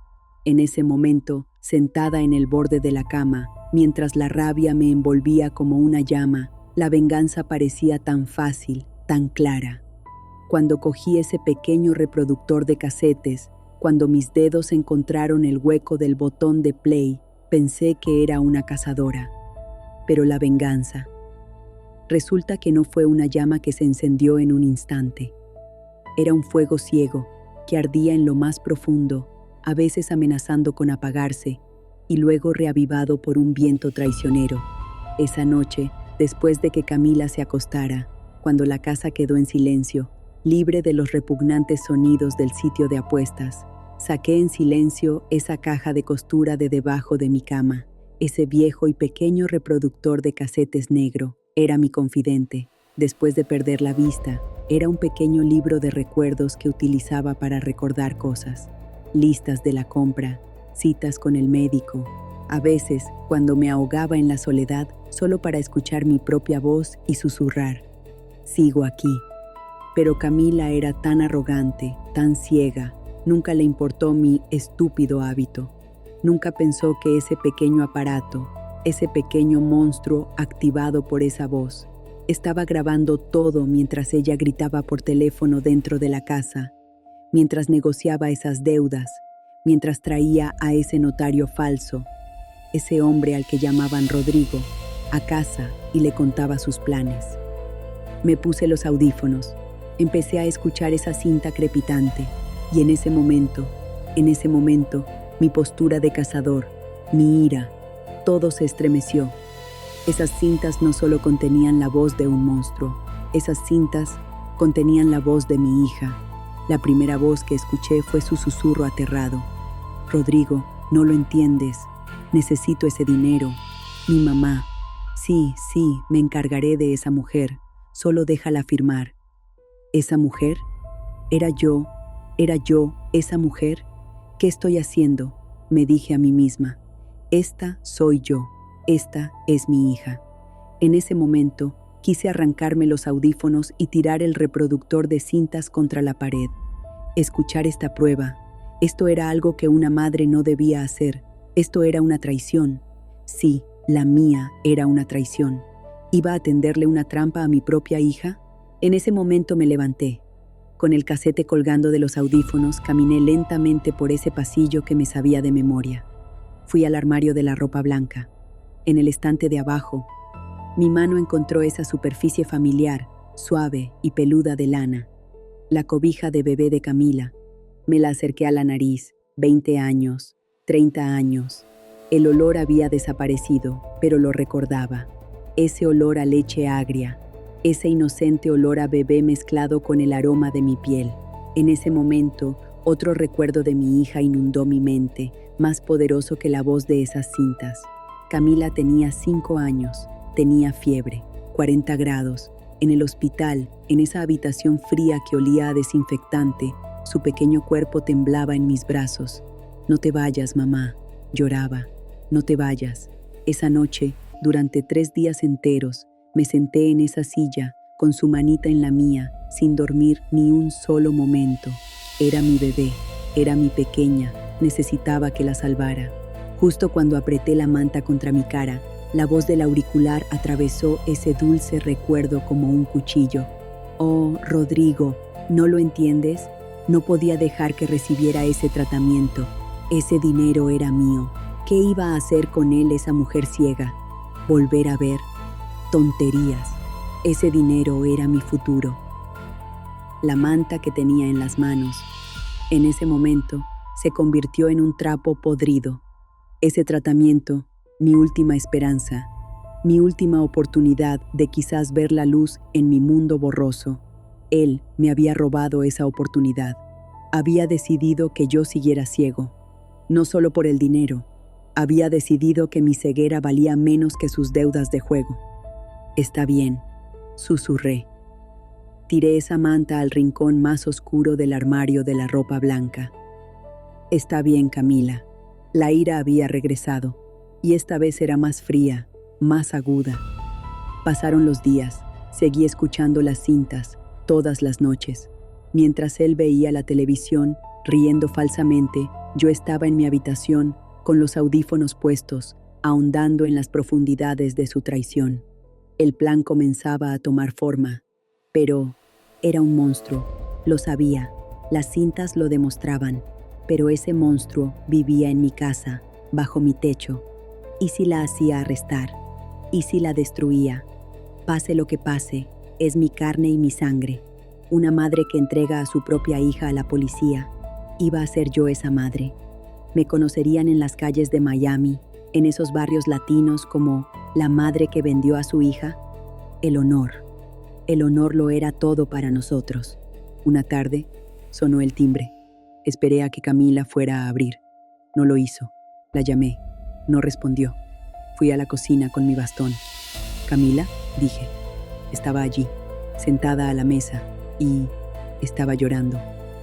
En ese momento, sentada en el borde de la cama, mientras la rabia me envolvía como una llama, la venganza parecía tan fácil, tan clara. Cuando cogí ese pequeño reproductor de casetes, cuando mis dedos encontraron el hueco del botón de play, pensé que era una cazadora. Pero la venganza. Resulta que no fue una llama que se encendió en un instante. Era un fuego ciego que ardía en lo más profundo, a veces amenazando con apagarse, y luego reavivado por un viento traicionero. Esa noche, después de que Camila se acostara, cuando la casa quedó en silencio, libre de los repugnantes sonidos del sitio de apuestas, saqué en silencio esa caja de costura de debajo de mi cama. Ese viejo y pequeño reproductor de casetes negro era mi confidente. Después de perder la vista, era un pequeño libro de recuerdos que utilizaba para recordar cosas. Listas de la compra, citas con el médico. A veces, cuando me ahogaba en la soledad, solo para escuchar mi propia voz y susurrar: sigo aquí. Pero Camila era tan arrogante, tan ciega, nunca le importó mi estúpido hábito. Nunca pensó que ese pequeño aparato, ese pequeño monstruo activado por esa voz, estaba grabando todo mientras ella gritaba por teléfono dentro de la casa, mientras negociaba esas deudas, mientras traía a ese notario falso, ese hombre al que llamaban Rodrigo, a casa y le contaba sus planes. Me puse los audífonos, empecé a escuchar esa cinta crepitante y en ese momento, mi postura de cazador, mi ira, todo se estremeció. Esas cintas no solo contenían la voz de un monstruo, esas cintas contenían la voz de mi hija. La primera voz que escuché fue su susurro aterrado: Rodrigo, no lo entiendes, necesito ese dinero. Mi mamá, sí, me encargaré de esa mujer, solo déjala firmar. ¿Esa mujer? ¿Era yo esa mujer? ¿Qué estoy haciendo?, me dije a mí misma. Esta soy yo, esta es mi hija. En ese momento, quise arrancarme los audífonos y tirar el reproductor de cintas contra la pared. Escuchar esta prueba. Esto era algo que una madre no debía hacer. Esto era una traición. Sí, la mía era una traición. ¿Iba a tenderle una trampa a mi propia hija? En ese momento me levanté. Con el casete colgando de los audífonos, caminé lentamente por ese pasillo que me sabía de memoria. Fui al armario de la ropa blanca. En el estante de abajo, mi mano encontró esa superficie familiar, suave y peluda de lana. La cobija de bebé de Camila. Me la acerqué a la nariz. 20 años, 30 años. El olor había desaparecido, pero lo recordaba. Ese olor a leche agria. Ese inocente olor a bebé mezclado con el aroma de mi piel. En ese momento, otro recuerdo de mi hija inundó mi mente, más poderoso que la voz de esas cintas. Camila tenía 5 años, tenía fiebre, 40 grados. En el hospital, en esa habitación fría que olía a desinfectante, su pequeño cuerpo temblaba en mis brazos. No te vayas, mamá, lloraba. No te vayas. Esa noche, Durante 3 días enteros me senté en esa silla, con su manita en la mía, sin dormir ni un solo momento. Era mi bebé, era mi pequeña, necesitaba que la salvara. Justo cuando apreté la manta contra mi cara, la voz del auricular atravesó ese dulce recuerdo como un cuchillo. Oh, Rodrigo, ¿no lo entiendes? No podía dejar que recibiera ese tratamiento. Ese dinero era mío. ¿Qué iba a hacer con él esa mujer ciega? ¿Volver a ver? Tonterías. Ese dinero era mi futuro. La manta que tenía en las manos, en ese momento, se convirtió en un trapo podrido. Ese tratamiento, mi última esperanza, mi última oportunidad de quizás ver la luz en mi mundo borroso. Él me había robado esa oportunidad. Había decidido que yo siguiera ciego. No solo por el dinero, había decidido que mi ceguera valía menos que sus deudas de juego. Está bien, susurré. Tiré esa manta al rincón más oscuro del armario de la ropa blanca. Está bien, Camila. La ira había regresado, y esta vez era más fría, más aguda. Pasaron los días, seguí escuchando las cintas, todas las noches. Mientras él veía la televisión, riendo falsamente, yo estaba en mi habitación, con los audífonos puestos, ahondando en las profundidades de su traición. El plan comenzaba a tomar forma, pero era un monstruo, lo sabía, las cintas lo demostraban, pero ese monstruo vivía en mi casa, bajo mi techo. ¿Y si la hacía arrestar? ¿Y si la destruía? Pase lo que pase, es mi carne y mi sangre. Una madre que entrega a su propia hija a la policía. Iba a ser yo esa madre. Me conocerían en las calles de Miami, en esos barrios latinos como la madre que vendió a su hija. El honor lo era todo para nosotros. Una tarde, sonó el timbre. Esperé a que Camila fuera a abrir. No lo hizo. La llamé. No respondió. Fui a la cocina con mi bastón. «Camila», dije. Estaba allí, sentada a la mesa, y estaba llorando,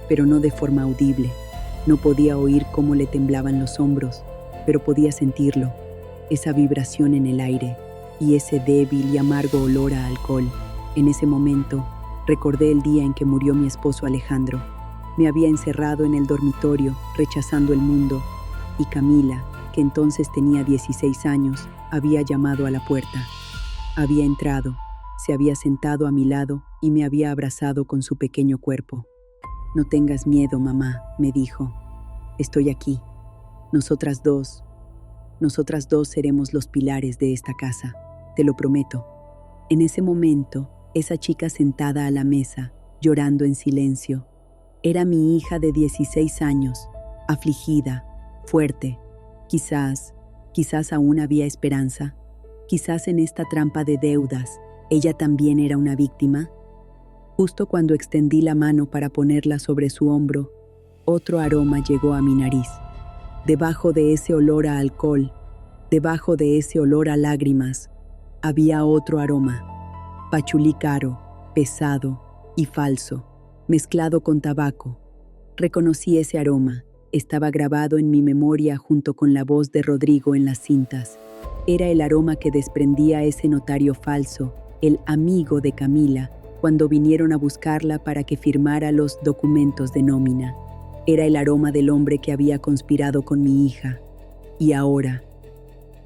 pero no de forma audible. No podía oír cómo le temblaban los hombros, pero podía sentirlo, esa vibración en el aire y ese débil y amargo olor a alcohol. En ese momento, recordé el día en que murió mi esposo Alejandro. Me había encerrado en el dormitorio, rechazando el mundo, y Camila, que entonces tenía 16 años, había llamado a la puerta. Había entrado, se había sentado a mi lado y me había abrazado con su pequeño cuerpo. «No tengas miedo, mamá», me dijo. «Estoy aquí. Nosotras dos seremos los pilares de esta casa, te lo prometo». En ese momento, esa chica sentada a la mesa, llorando en silencio, era mi hija de 16 años, afligida, fuerte. Quizás aún había esperanza. Quizás en esta trampa de deudas, ella también era una víctima. Justo cuando extendí la mano para ponerla sobre su hombro, otro aroma llegó a mi nariz. Debajo de ese olor a alcohol, debajo de ese olor a lágrimas, había otro aroma. Pachulí caro, pesado y falso, mezclado con tabaco. Reconocí ese aroma. Estaba grabado en mi memoria junto con la voz de Rodrigo en las cintas. Era el aroma que desprendía ese notario falso, el amigo de Camila, cuando vinieron a buscarla para que firmara los documentos de nómina. Era el aroma del hombre que había conspirado con mi hija. Y ahora,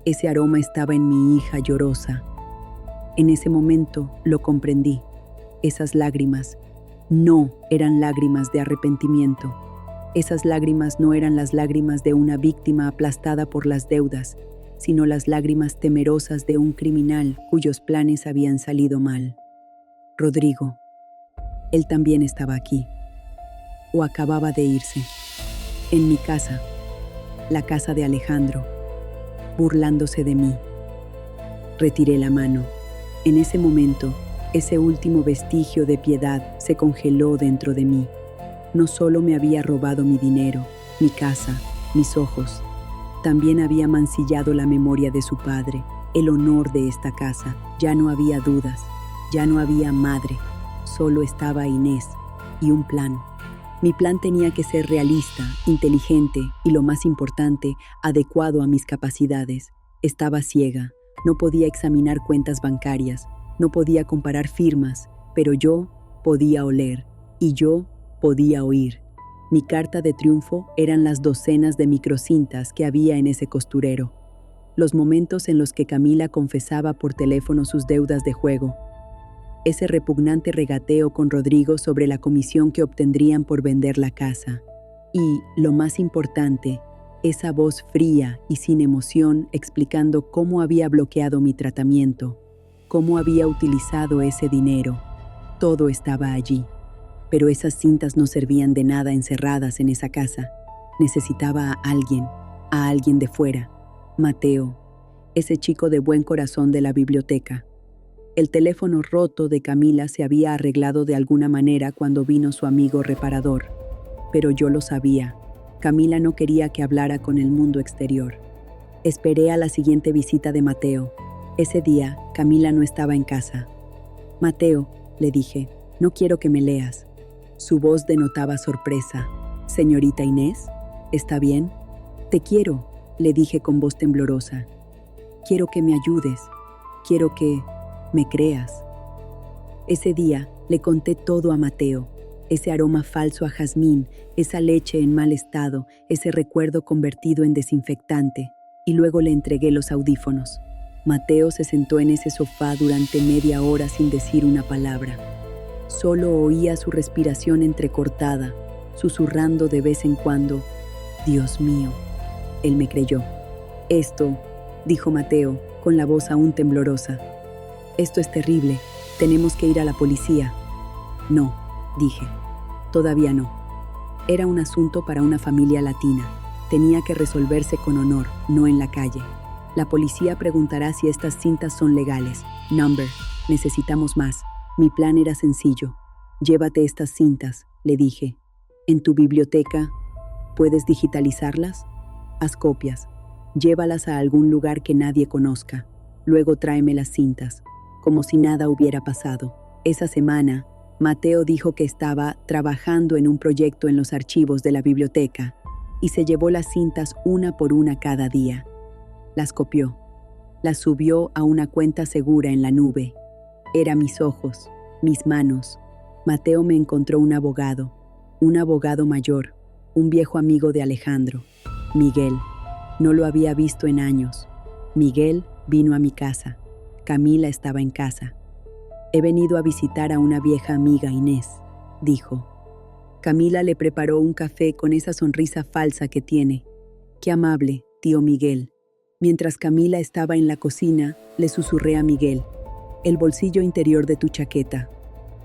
ese aroma estaba en mi hija llorosa. En ese momento lo comprendí. Esas lágrimas no eran lágrimas de arrepentimiento. Esas lágrimas no eran las lágrimas de una víctima aplastada por las deudas, sino las lágrimas temerosas de un criminal cuyos planes habían salido mal. Rodrigo. Él también estaba aquí. O acababa de irse. En mi casa. La casa de Alejandro. Burlándose de mí. Retiré la mano. En ese momento, ese último vestigio de piedad se congeló dentro de mí. No solo me había robado mi dinero, mi casa, mis ojos, también había mancillado la memoria de su padre, el honor de esta casa. Ya no había dudas, ya no había madre, solo estaba Inés y un plan. Mi plan tenía que ser realista, inteligente y, lo más importante, adecuado a mis capacidades. Estaba ciega, No podía examinar cuentas bancarias, no podía comparar firmas, pero yo podía oler y yo podía oír. Mi carta de triunfo eran las docenas de microcintas que había en ese costurero. Los momentos en los que Camila confesaba por teléfono sus deudas de juego. Ese repugnante regateo con Rodrigo sobre la comisión que obtendrían por vender la casa. Y, lo más importante, esa voz fría y sin emoción explicando cómo había bloqueado mi tratamiento, cómo había utilizado ese dinero. Todo estaba allí. Pero esas cintas no servían de nada encerradas en esa casa. Necesitaba a alguien de fuera. Mateo, ese chico de buen corazón de la biblioteca. El teléfono roto de Camila se había arreglado de alguna manera cuando vino su amigo reparador. Pero yo lo sabía. Camila no quería que hablara con el mundo exterior. Esperé a la siguiente visita de Mateo. Ese día, Camila no estaba en casa. Mateo, le dije, no quiero que me leas. Su voz denotaba sorpresa. Señorita Inés, ¿está bien? Te quiero, le dije con voz temblorosa. Quiero que me ayudes. Quiero que me creas. Ese día le conté todo a Mateo. Ese aroma falso a jazmín, esa leche en mal estado, ese recuerdo convertido en desinfectante. Y luego le entregué los audífonos. Mateo se sentó en ese sofá durante media hora sin decir una palabra. Solo oía su respiración entrecortada, susurrando de vez en cuando, «Dios mío». Él me creyó. «Esto», dijo Mateo, con la voz aún temblorosa. «Esto es terrible. Tenemos que ir a la policía». «No», dije. «Todavía no. Era un asunto para una familia latina. Tenía que resolverse con honor, no en la calle. La policía preguntará si estas cintas son legales. Number, necesitamos más». Mi plan era sencillo. «Llévate estas cintas», le dije. «En tu biblioteca, ¿puedes digitalizarlas? Haz copias. Llévalas a algún lugar que nadie conozca. Luego tráeme las cintas», como si nada hubiera pasado. Esa semana, Mateo dijo que estaba trabajando en un proyecto en los archivos de la biblioteca y se llevó las cintas una por una cada día. Las copió. Las subió a una cuenta segura en la nube. Era mis ojos, mis manos. Mateo me encontró un abogado mayor, un viejo amigo de Alejandro, Miguel. No lo había visto en años. Miguel vino a mi casa. Camila estaba en casa. «He venido a visitar a una vieja amiga, Inés», dijo. Camila le preparó un café con esa sonrisa falsa que tiene. «Qué amable, tío Miguel». Mientras Camila estaba en la cocina, le susurré a Miguel. «El bolsillo interior de tu chaqueta».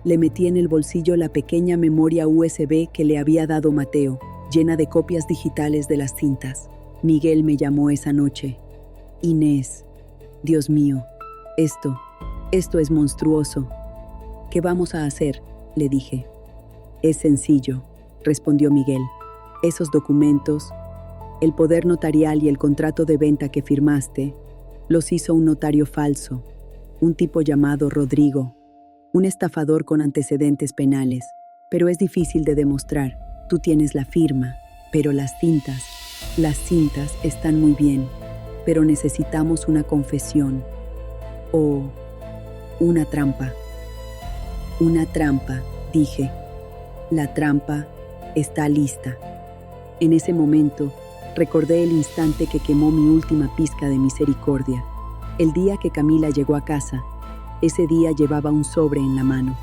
Le metí en el bolsillo la pequeña memoria USB que le había dado Mateo, llena de copias digitales de las cintas. Miguel me llamó esa noche. «Inés, Dios mío, esto es monstruoso». «¿Qué vamos a hacer?», le dije. «Es sencillo», respondió Miguel. «Esos documentos, el poder notarial y el contrato de venta que firmaste, los hizo un notario falso. Un tipo llamado Rodrigo, un estafador con antecedentes penales, pero es difícil de demostrar. Tú tienes la firma, pero las cintas están muy bien, pero necesitamos una confesión o una trampa». «Una trampa», dije. «La trampa está lista». En ese momento, recordé el instante que quemó mi última pizca de misericordia. El día que Camila llegó a casa, ese día llevaba un sobre en la mano.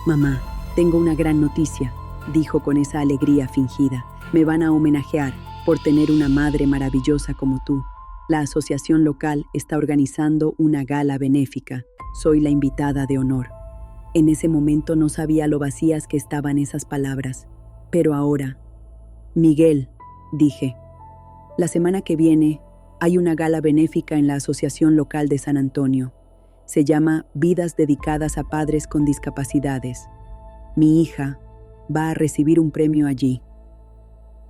«Mamá, tengo una gran noticia», dijo con esa alegría fingida. «Me van a homenajear por tener una madre maravillosa como tú. La asociación local está organizando una gala benéfica. Soy la invitada de honor». En ese momento no sabía lo vacías que estaban esas palabras. Pero ahora, «Miguel», dije, «la semana que viene hay una gala benéfica en la Asociación Local de San Antonio. Se llama Vidas Dedicadas a Padres con Discapacidades. Mi hija va a recibir un premio allí».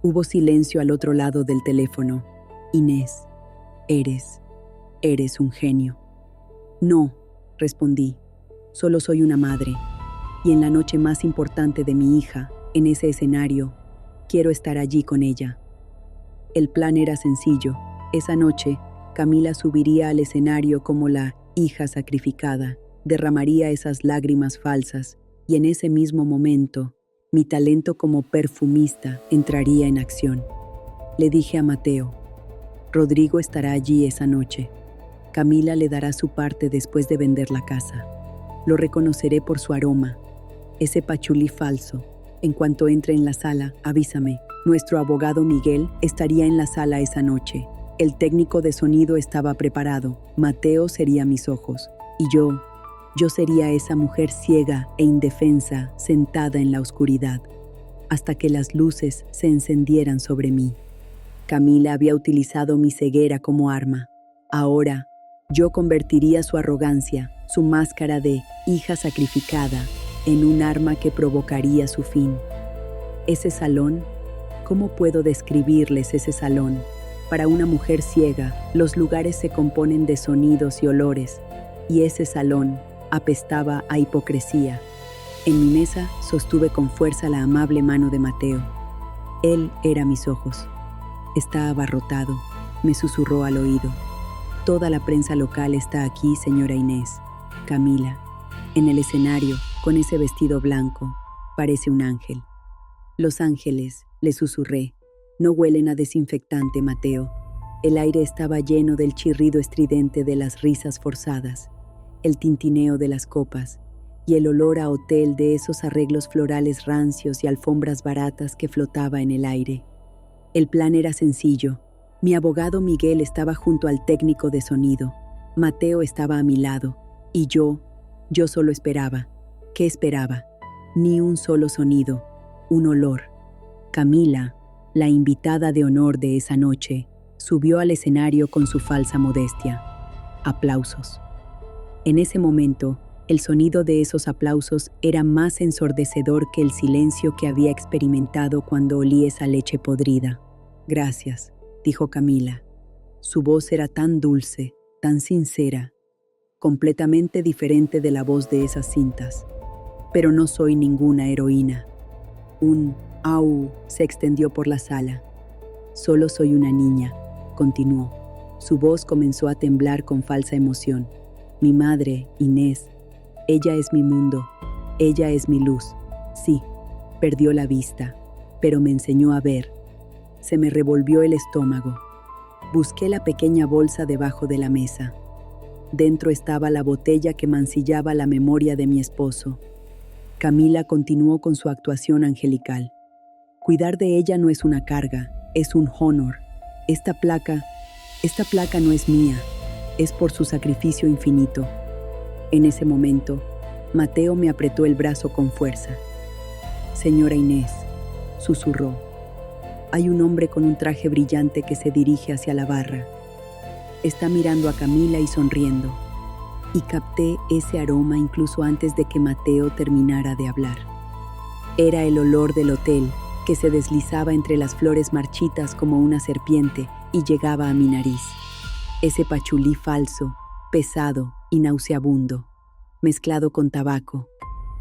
Hubo silencio al otro lado del teléfono. «Inés, eres un genio». «No», respondí, «solo soy una madre. Y en la noche más importante de mi hija, en ese escenario, quiero estar allí con ella». El plan era sencillo. Esa noche, Camila subiría al escenario como la hija sacrificada, derramaría esas lágrimas falsas y en ese mismo momento mi talento como perfumista entraría en acción. Le dije a Mateo, Rodrigo estará allí esa noche. Camila le dará su parte después de vender la casa. Lo reconoceré por su aroma, ese pachulí falso. En cuanto entre en la sala, avísame. Nuestro abogado Miguel estaría en la sala esa noche. El técnico de sonido estaba preparado. Mateo sería mis ojos. Y yo sería esa mujer ciega e indefensa sentada en la oscuridad, hasta que las luces se encendieran sobre mí. Camila había utilizado mi ceguera como arma. Ahora, yo convertiría su arrogancia, su máscara de hija sacrificada, en un arma que provocaría su fin. Ese salón, ¿cómo puedo describirles ese salón? Para una mujer ciega, los lugares se componen de sonidos y olores, y ese salón apestaba a hipocresía. En mi mesa sostuve con fuerza la amable mano de Mateo. Él era mis ojos. Está abarrotado, me susurró al oído. Toda la prensa local está aquí, señora Inés. Camila, en el escenario, con ese vestido blanco, parece un ángel. Los ángeles, le susurré, no huelen a desinfectante, Mateo. El aire estaba lleno del chirrido estridente de las risas forzadas, el tintineo de las copas y el olor a hotel de esos arreglos florales rancios y alfombras baratas que flotaba en el aire. El plan era sencillo. Mi abogado Miguel estaba junto al técnico de sonido. Mateo estaba a mi lado. Y yo solo esperaba. ¿Qué esperaba? Ni un solo sonido, un olor. Camila, la invitada de honor de esa noche, subió al escenario con su falsa modestia. Aplausos. En ese momento, el sonido de esos aplausos era más ensordecedor que el silencio que había experimentado cuando olí esa leche podrida. Gracias, dijo Camila. Su voz era tan dulce, tan sincera, completamente diferente de la voz de esas cintas. Pero no soy ninguna heroína. Un «au» se extendió por la sala. Solo soy una niña, continuó. Su voz comenzó a temblar con falsa emoción. Mi madre, Inés, ella es mi mundo, ella es mi luz. Sí, perdió la vista, pero me enseñó a ver. Se me revolvió el estómago. Busqué la pequeña bolsa debajo de la mesa. Dentro estaba la botella que mancillaba la memoria de mi esposo. Camila continuó con su actuación angelical. Cuidar de ella no es una carga, es un honor. Esta placa no es mía, es por su sacrificio infinito. En ese momento, Mateo me apretó el brazo con fuerza. Señora Inés, susurró. Hay un hombre con un traje brillante que se dirige hacia la barra. Está mirando a Camila y sonriendo. Y capté ese aroma incluso antes de que Mateo terminara de hablar. Era el olor del hotel que se deslizaba entre las flores marchitas como una serpiente y llegaba a mi nariz. Ese pachulí falso, pesado y nauseabundo, mezclado con tabaco.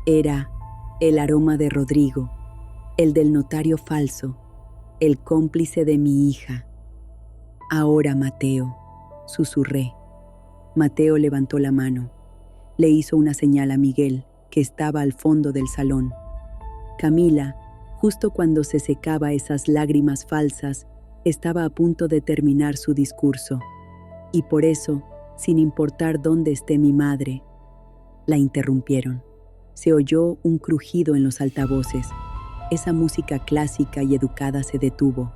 Era el aroma de Rodrigo, el del notario falso, el cómplice de mi hija. Ahora, Mateo, susurré. Mateo levantó la mano. Le hizo una señal a Miguel, que estaba al fondo del salón. Camila, justo cuando se secaba esas lágrimas falsas, estaba a punto de terminar su discurso. Y por eso, sin importar dónde esté mi madre, la interrumpieron. Se oyó un crujido en los altavoces. Esa música clásica y educada se detuvo.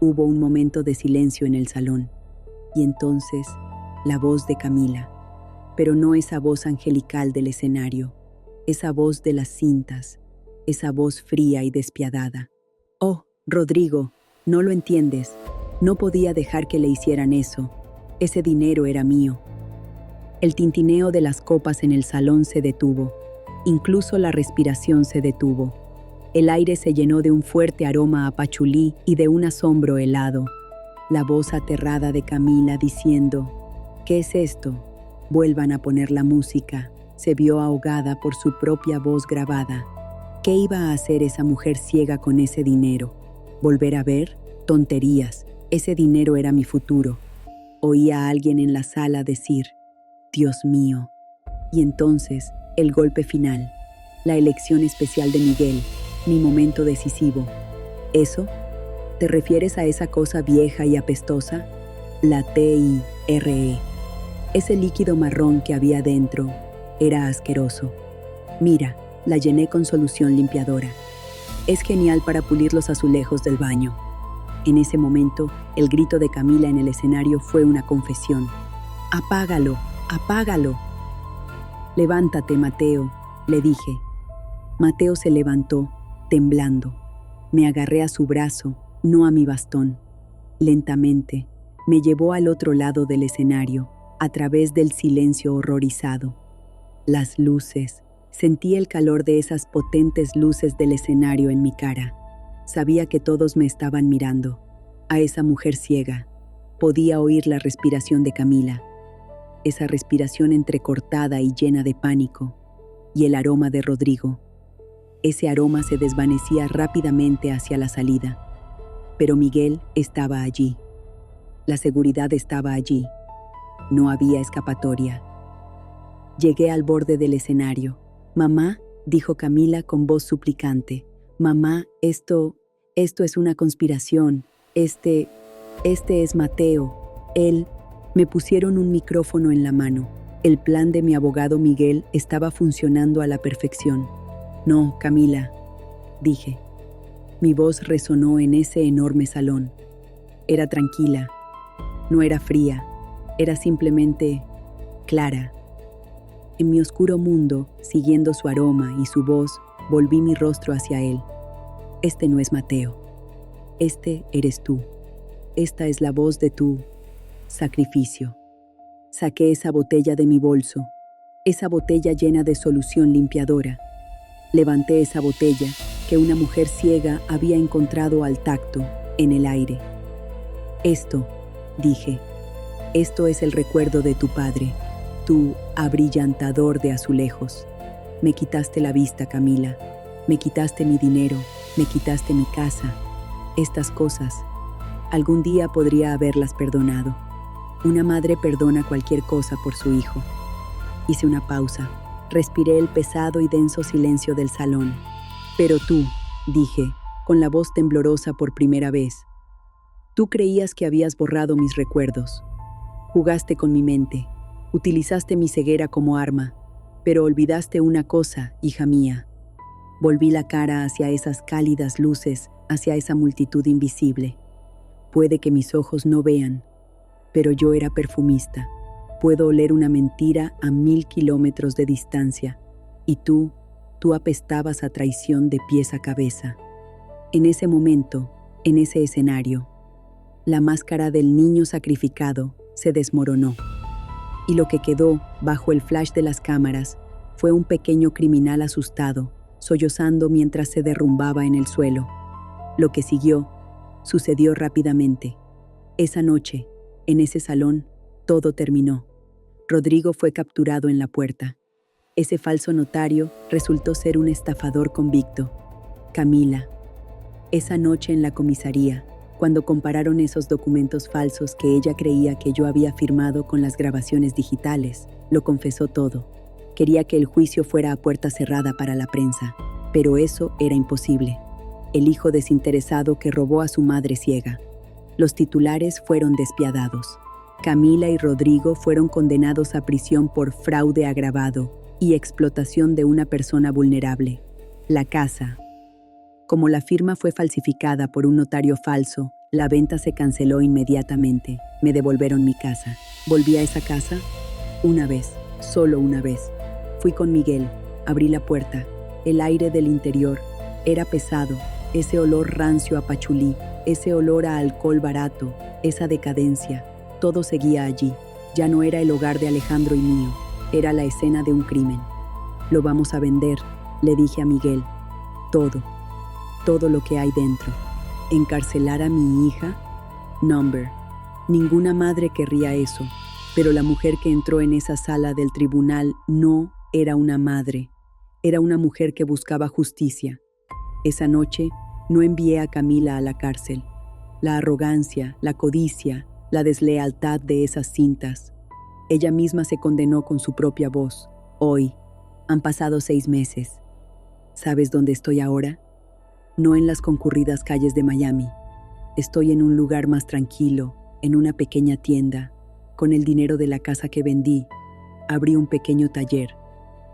Hubo un momento de silencio en el salón. Y entonces, la voz de Camila. Pero no esa voz angelical del escenario, esa voz de las cintas, esa voz fría y despiadada. Oh, Rodrigo, no lo entiendes. No podía dejar que le hicieran eso. Ese dinero era mío. El tintineo de las copas en el salón se detuvo. Incluso la respiración se detuvo. El aire se llenó de un fuerte aroma a pachulí y de un asombro helado. La voz aterrada de Camila diciendo, ¿qué es esto? Vuelvan a poner la música. Se vio ahogada por su propia voz grabada. ¿Qué iba a hacer esa mujer ciega con ese dinero? ¿Volver a ver? Tonterías. Ese dinero era mi futuro. Oí a alguien en la sala decir, Dios mío. Y entonces, el golpe final, la elección especial de Miguel, mi momento decisivo. ¿Eso? ¿Te refieres a esa cosa vieja y apestosa? La TIRE. Ese líquido marrón que había dentro era asqueroso. Mira, la llené con solución limpiadora. Es genial para pulir los azulejos del baño. En ese momento, el grito de Camila en el escenario fue una confesión. ¡Apágalo! ¡Apágalo! Levántate, Mateo, le dije. Mateo se levantó, temblando. Me agarré a su brazo, no a mi bastón. Lentamente, me llevó al otro lado del escenario, a través del silencio horrorizado. Las luces, sentí el calor de esas potentes luces del escenario en mi cara. Sabía que todos me estaban mirando. A esa mujer ciega. Podía oír la respiración de Camila. Esa respiración entrecortada y llena de pánico. Y el aroma de Rodrigo. Ese aroma se desvanecía rápidamente hacia la salida. Pero Miguel estaba allí. La seguridad estaba allí. No había escapatoria. Llegué al borde del escenario. «Mamá», dijo Camila con voz suplicante. «Mamá, esto es una conspiración. Este es Mateo. Él». Me pusieron un micrófono en la mano. El plan de mi abogado Miguel estaba funcionando a la perfección. «No, Camila», dije. Mi voz resonó en ese enorme salón. Era tranquila. No era fría. Era simplemente clara. En mi oscuro mundo, siguiendo su aroma y su voz, volví mi rostro hacia él. Este no es Mateo. Este eres tú. Esta es la voz de tu sacrificio. Saqué esa botella de mi bolso, esa botella llena de solución limpiadora. Levanté esa botella que una mujer ciega había encontrado al tacto, en el aire. Esto, dije, esto es el recuerdo de tu padre, tu abrillantador de azulejos. Me quitaste la vista, Camila. Me quitaste mi dinero, me quitaste mi casa. Estas cosas, algún día podría haberlas perdonado. Una madre perdona cualquier cosa por su hijo. Hice una pausa. Respiré el pesado y denso silencio del salón. Pero tú, dije, con la voz temblorosa por primera vez. Tú creías que habías borrado mis recuerdos. Jugaste con mi mente. Utilizaste mi ceguera como arma. Pero olvidaste una cosa, hija mía. Volví la cara hacia esas cálidas luces, hacia esa multitud invisible. Puede que mis ojos no vean, pero yo era perfumista. Puedo oler una mentira a 1000 kilómetros de distancia. Y tú apestabas a traición de pies a cabeza. En ese momento, en ese escenario, la máscara del niño sacrificado se desmoronó. Y lo que quedó, bajo el flash de las cámaras, fue un pequeño criminal asustado, sollozando mientras se derrumbaba en el suelo. Lo que siguió, sucedió rápidamente. Esa noche, en ese salón, todo terminó. Rodrigo fue capturado en la puerta. Ese falso notario resultó ser un estafador convicto. Camila. Esa noche en la comisaría, cuando compararon esos documentos falsos que ella creía que yo había firmado con las grabaciones digitales, lo confesó todo. Quería que el juicio fuera a puerta cerrada para la prensa, pero eso era imposible. El hijo desinteresado que robó a su madre ciega. Los titulares fueron despiadados. Camila y Rodrigo fueron condenados a prisión por fraude agravado y explotación de una persona vulnerable. La casa. Como la firma fue falsificada por un notario falso, la venta se canceló inmediatamente. Me devolvieron mi casa. ¿Volví a esa casa? Una vez, solo una vez. Fui con Miguel, abrí la puerta. El aire del interior era pesado, ese olor rancio a pachulí, ese olor a alcohol barato, esa decadencia. Todo seguía allí. Ya no era el hogar de Alejandro y mío, era la escena de un crimen. Lo vamos a vender, le dije a Miguel. Todo lo que hay dentro. ¿Encarcelar a mi hija? Number. Ninguna madre querría eso, pero la mujer que entró en esa sala del tribunal no era una madre, era una mujer que buscaba justicia. Esa noche no envié a Camila a la cárcel. La arrogancia, la codicia, la deslealtad de esas cintas. Ella misma se condenó con su propia voz. Hoy, han pasado 6 meses. ¿Sabes dónde estoy ahora? No en las concurridas calles de Miami. Estoy en un lugar más tranquilo, en una pequeña tienda. Con el dinero de la casa que vendí, abrí un pequeño taller,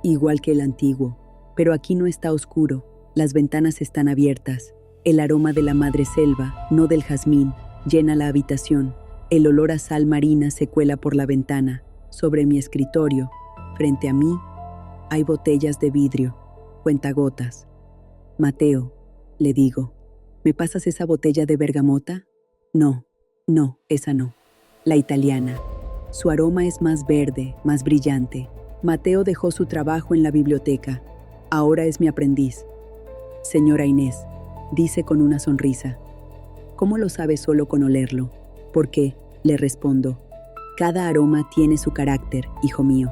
igual que el antiguo. Pero aquí no está oscuro, las ventanas están abiertas. El aroma de la madreselva, no del jazmín, llena la habitación. El olor a sal marina se cuela por la ventana. Sobre mi escritorio, frente a mí, hay botellas de vidrio, cuentagotas. Mateo, le digo, ¿me pasas esa botella de bergamota? No, esa no. La italiana. Su aroma es más verde, más brillante. Mateo dejó su trabajo en la biblioteca. Ahora es mi aprendiz. Señora Inés, dice con una sonrisa. ¿Cómo lo sabe solo con olerlo? Porque, le respondo, cada aroma tiene su carácter, hijo mío.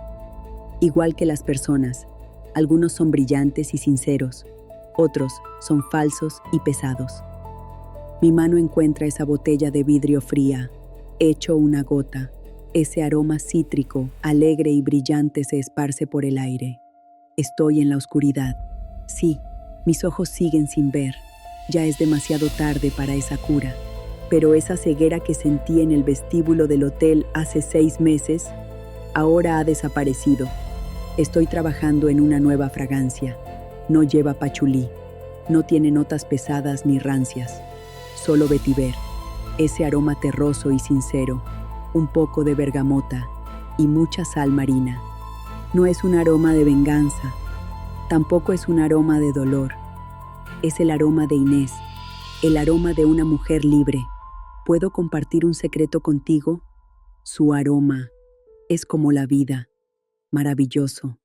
Igual que las personas, algunos son brillantes y sinceros, otros son falsos y pesados. Mi mano encuentra esa botella de vidrio fría. Echo una gota. Ese aroma cítrico, alegre y brillante se esparce por el aire. Estoy en la oscuridad. Sí, mis ojos siguen sin ver. Ya es demasiado tarde para esa cura. Pero esa ceguera que sentí en el vestíbulo del hotel hace 6 meses, ahora ha desaparecido. Estoy trabajando en una nueva fragancia. No lleva pachulí. No tiene notas pesadas ni rancias. Solo vetiver. Ese aroma terroso y sincero. Un poco de bergamota y mucha sal marina. No es un aroma de venganza. Tampoco es un aroma de dolor. Es el aroma de Inés. El aroma de una mujer libre. ¿Puedo compartir un secreto contigo? Su aroma es como la vida. Maravilloso.